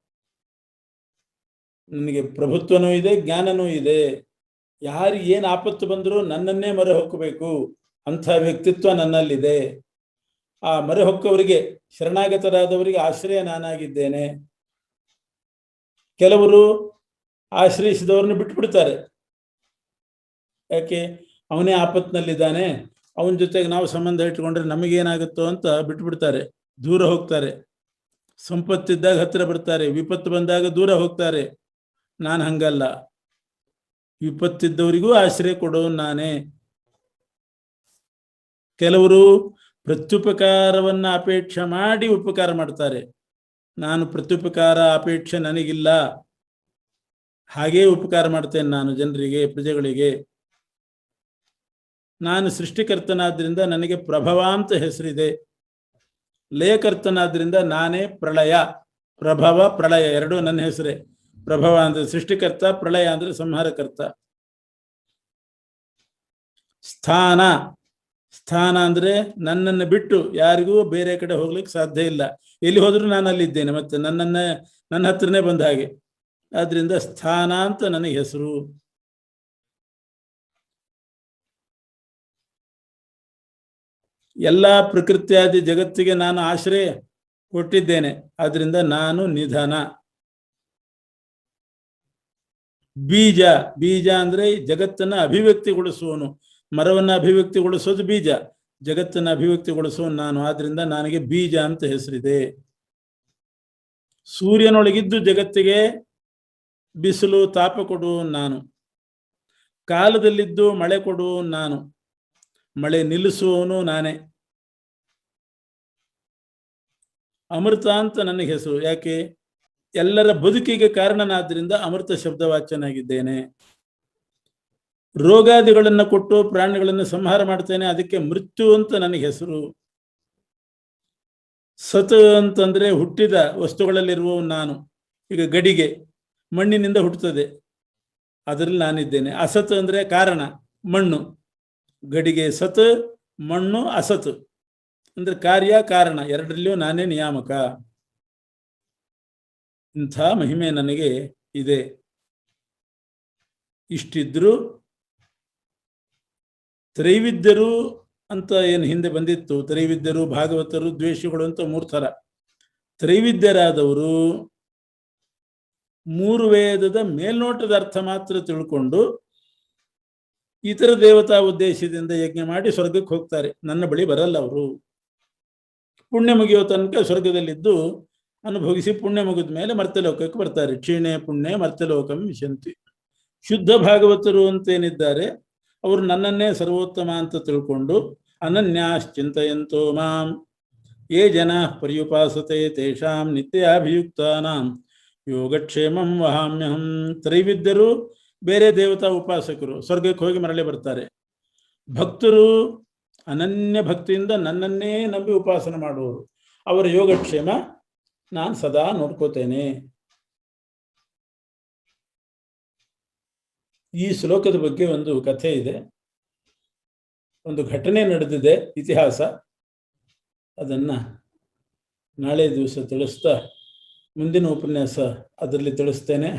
ನನಗೆ ಪ್ರಭುತ್ವನೂ ಇದೆ, ಜ್ಞಾನನೂ ಇದೆ. ಯಾರಿಗೆ ಏನು ಆಪತ್ತು ಬಂದರೂ ನನ್ನನ್ನೇ ಮೊರೆ ಹೊಕ್ಕಬೇಕು ಅಂಥ ವ್ಯಕ್ತಿತ್ವ ನನ್ನಲ್ಲಿದೆ. ಆ ಮೊರೆ ಹೊಕ್ಕವರಿಗೆ, ಶರಣಾಗತರಾದವರಿಗೆ ಆಶ್ರಯ ನಾನಾಗಿದ್ದೇನೆ. ಕೆಲವರು ಆಶ್ರಯಿಸಿದವ್ರನ್ನ ಬಿಟ್ಬಿಡ್ತಾರೆ. ಯಾಕೆ? ಅವನೇ ಆಪತ್ನಲ್ಲಿದ್ದಾನೆ, ಅವನ ಜೊತೆಗೆ ನಾವು ಸಂಬಂಧ ಇಟ್ಕೊಂಡ್ರೆ ನಮಗೇನಾಗುತ್ತೋ ಅಂತ ಬಿಟ್ಬಿಡ್ತಾರೆ, ದೂರ ಹೋಗ್ತಾರೆ. ಸಂಪತ್ತಿದ್ದಾಗ ಹತ್ತಿರ ಬರ್ತಾರೆ, ವಿಪತ್ತು ಬಂದಾಗ ದೂರ ಹೋಗ್ತಾರೆ. ನಾನು ಹಂಗಲ್ಲ. ವಿಪತ್ತಿದ್ದವರಿಗೂ ಆಶ್ರಯ ಕೊಡೋನು ನಾನೇ. ಕೆಲವರು ಪ್ರತ್ಯುಪಕಾರವನ್ನ ಅಪೇಕ್ಷೆ ಮಾಡಿ ಉಪಕಾರ ಮಾಡ್ತಾರೆ. ನಾನು ಪ್ರತ್ಯುಪಕಾರ ಅಪೇಕ್ಷೆ ನನಗಿಲ್ಲ, ಹಾಗೇ ಉಪಕಾರ ಮಾಡ್ತೇನೆ ನಾನು ಜನರಿಗೆ, ಪ್ರಜೆಗಳಿಗೆ. ನಾನು ಸೃಷ್ಟಿಕರ್ತನಾದ್ರಿಂದ ನನಗೆ ಪ್ರಭವ ಅಂತ ಹೆಸರಿದೆ. ಲಯಕರ್ತನಾದ್ರಿಂದ ನಾನೇ ಪ್ರಳಯ. ಪ್ರಭವ ಪ್ರಳಯ ಎರಡೂ ನನ್ನ ಹೆಸರೇ. ಪ್ರಭವ ಅಂದ್ರೆ ಸೃಷ್ಟಿಕರ್ತ, ಪ್ರಳಯ ಅಂದ್ರೆ ಸಂಹಾರಕರ್ತ. ಸ್ಥಾನ, ಸ್ಥಾನ ಅಂದ್ರೆ ನನ್ನನ್ನು ಬಿಟ್ಟು ಯಾರಿಗೂ ಬೇರೆ ಕಡೆ ಹೋಗ್ಲಿಕ್ಕೆ ಸಾಧ್ಯ ಇಲ್ಲ. ಎಲ್ಲಿ ಹೋದ್ರೂ ನಾನು ಅಲ್ಲಿದ್ದೇನೆ, ಮತ್ತೆ ನನ್ನ ಹತ್ರನೇ ಬಂದ ಹಾಗೆ. ಆದ್ರಿಂದ ಸ್ಥಾನ ಅಂತ ನನಗೆ ಹೆಸರು. ಎಲ್ಲ ಪ್ರಕೃತಿಯಾದಿ ಜಗತ್ತಿಗೆ ನಾನು ಆಶ್ರಯ ಕೊಟ್ಟಿದ್ದೇನೆ. ಆದ್ರಿಂದ ನಾನು ನಿಧನ. ಬೀಜ, ಬೀಜ ಅಂದ್ರೆ ಜಗತ್ತನ್ನ ಅಭಿವ್ಯಕ್ತಿಗೊಳಿಸುವನು. ಮರವನ್ನ ಅಭಿವ್ಯಕ್ತಿಗೊಳಿಸೋದು ಬೀಜ. ಜಗತ್ತನ್ನು ಅಭಿವ್ಯಕ್ತಿಗೊಳಿಸುವ ನಾನು. ಆದ್ರಿಂದ ನನಗೆ ಬೀಜ ಅಂತ ಹೆಸರಿದೆ. ಸೂರ್ಯನೊಳಗಿದ್ದು ಜಗತ್ತಿಗೆ ಬಿಸಿಲು ತಾಪ ಕೊಡು ನಾನು. ಕಾಲದಲ್ಲಿದ್ದು ಮಳೆ ಕೊಡು ನಾನು. ಮಳೆ ನಿಲ್ಲಿಸುವವನು ನಾನೇ. ಅಮೃತ ಅಂತ ನನಗೆ ಹೆಸರು. ಯಾಕೆ? ಎಲ್ಲರ ಬದುಕಿಗೆ ಕಾರಣನಾದ್ರಿಂದ ಅಮೃತ ಶಬ್ದವಾಚ್ಯನಾಗಿದ್ದೇನೆ. ರೋಗಾದಿಗಳನ್ನು ಕೊಟ್ಟು ಪ್ರಾಣಿಗಳನ್ನು ಸಂಹಾರ ಮಾಡ್ತೇನೆ, ಅದಕ್ಕೆ ಮೃತ್ಯು ಅಂತ ನನಗೆ ಹೆಸರು. ಸತ್ ಅಂತಂದ್ರೆ ಹುಟ್ಟಿದ ವಸ್ತುಗಳಲ್ಲಿರುವ ನಾನು. ಈಗ ಗಡಿಗೆ ಮಣ್ಣಿನಿಂದ ಹುಟ್ಟುತ್ತದೆ, ಅದರಲ್ಲಿ ನಾನಿದ್ದೇನೆ. ಅಸತ್ ಅಂದ್ರೆ ಕಾರಣ, ಮಣ್ಣು. ಗಡಿಗೆ ಸತ್, ಮಣ್ಣು ಅಸತ್ ಅಂದ್ರೆ ಕಾರ್ಯ ಕಾರಣ, ಎರಡರಲ್ಲಿಯೂ ನಾನೇ ನಿಯಾಮಕ. ಇಂಥ ಮಹಿಮೆ ನನಗೆ ಇದೆ. ಇಷ್ಟಿದ್ರು ತ್ರೈವಿದ್ಯರು ಅಂತ ಏನು ಹಿಂದೆ ಬಂದಿತ್ತು, ತ್ರೈವಿದ್ಯರು, ಭಾಗವತರು, ದ್ವೇಷಿಗಳು ಅಂತ 3 ಥರ. ತ್ರೈವಿದ್ಯರಾದವರು 3 ವೇದದ ಮೇಲ್ನೋಟದ ಅರ್ಥ ಮಾತ್ರ ತಿಳ್ಕೊಂಡು ಇತರ ದೇವತಾ ಉದ್ದೇಶದಿಂದ ಯಜ್ಞ ಮಾಡಿ ಸ್ವರ್ಗಕ್ಕೆ ಹೋಗ್ತಾರೆ. ನನ್ನ ಬಳಿ ಬರಲ್ಲ ಅವರು. ಪುಣ್ಯ ಮುಗಿಯೋ ತನಕ ಸ್ವರ್ಗದಲ್ಲಿದ್ದು ಅನುಭವಿಸಿ ಪುಣ್ಯ ಮುಗಿದ ಮೇಲೆ ಮರ್ತ್ಯಲೋಕಕ್ಕೆ ಬರ್ತಾರೆ. ಕ್ಷೀಣೆ ಪುಣ್ಯ ಮರ್ತ್ಯಲೋಕಂ ವಿಶಂತಿ. ಶುದ್ಧ ಭಾಗವತರು ಅಂತೇನಿದ್ದಾರೆ ಅವರು ನನ್ನನ್ನೇ ಸರ್ವೋತ್ತಮ ಅಂತ ತಿಳ್ಕೊಂಡು ಅನನ್ಯಾಶ್ಚಿಂತಯಂತೋ ಮಾಂ ಯೇ ಜನಾ ಪರ್ಯುಪಾಸತೆ ತೇಷಾಂ ನಿತ್ಯಾಭಿಯುಕ್ತಾನಾಂ ಯೋಗಕ್ಷೇಮಂ ವಹಾಮ್ಯಹಂ. ತ್ರೈವಿದ್ಯರು ಬೇರೆ ದೇವತಾ ಉಪಾಸಕರು ಸ್ವರ್ಗಕ್ಕೆ ಹೋಗಿ ಮರಳಿ ಬರ್ತಾರೆ. ಭಕ್ತರು ಅನನ್ಯ ಭಕ್ತಿಯಿಂದ ನನ್ನನ್ನೇ ನಂಬಿ ಉಪಾಸನೆ ಮಾಡುವವರು, ಅವರ ಯೋಗಕ್ಷೇಮ ನಾನು ಸದಾ ನೋಡ್ಕೋತೇನೆ. ಈ ಶ್ಲೋಕದ ಬಗ್ಗೆ ಒಂದು ಕಥೆ ಇದೆ, ಒಂದು ಘಟನೆ ನಡೆದಿದೆ, ಇತಿಹಾಸ. ಅದನ್ನ ನಾಳೆ ದಿವಸ ತಿಳಿಸ್ತಾ ಮುಂದಿನ ಉಪನ್ಯಾಸ ಅದರಲ್ಲಿ ತಿಳಿಸ್ತೇನೆ.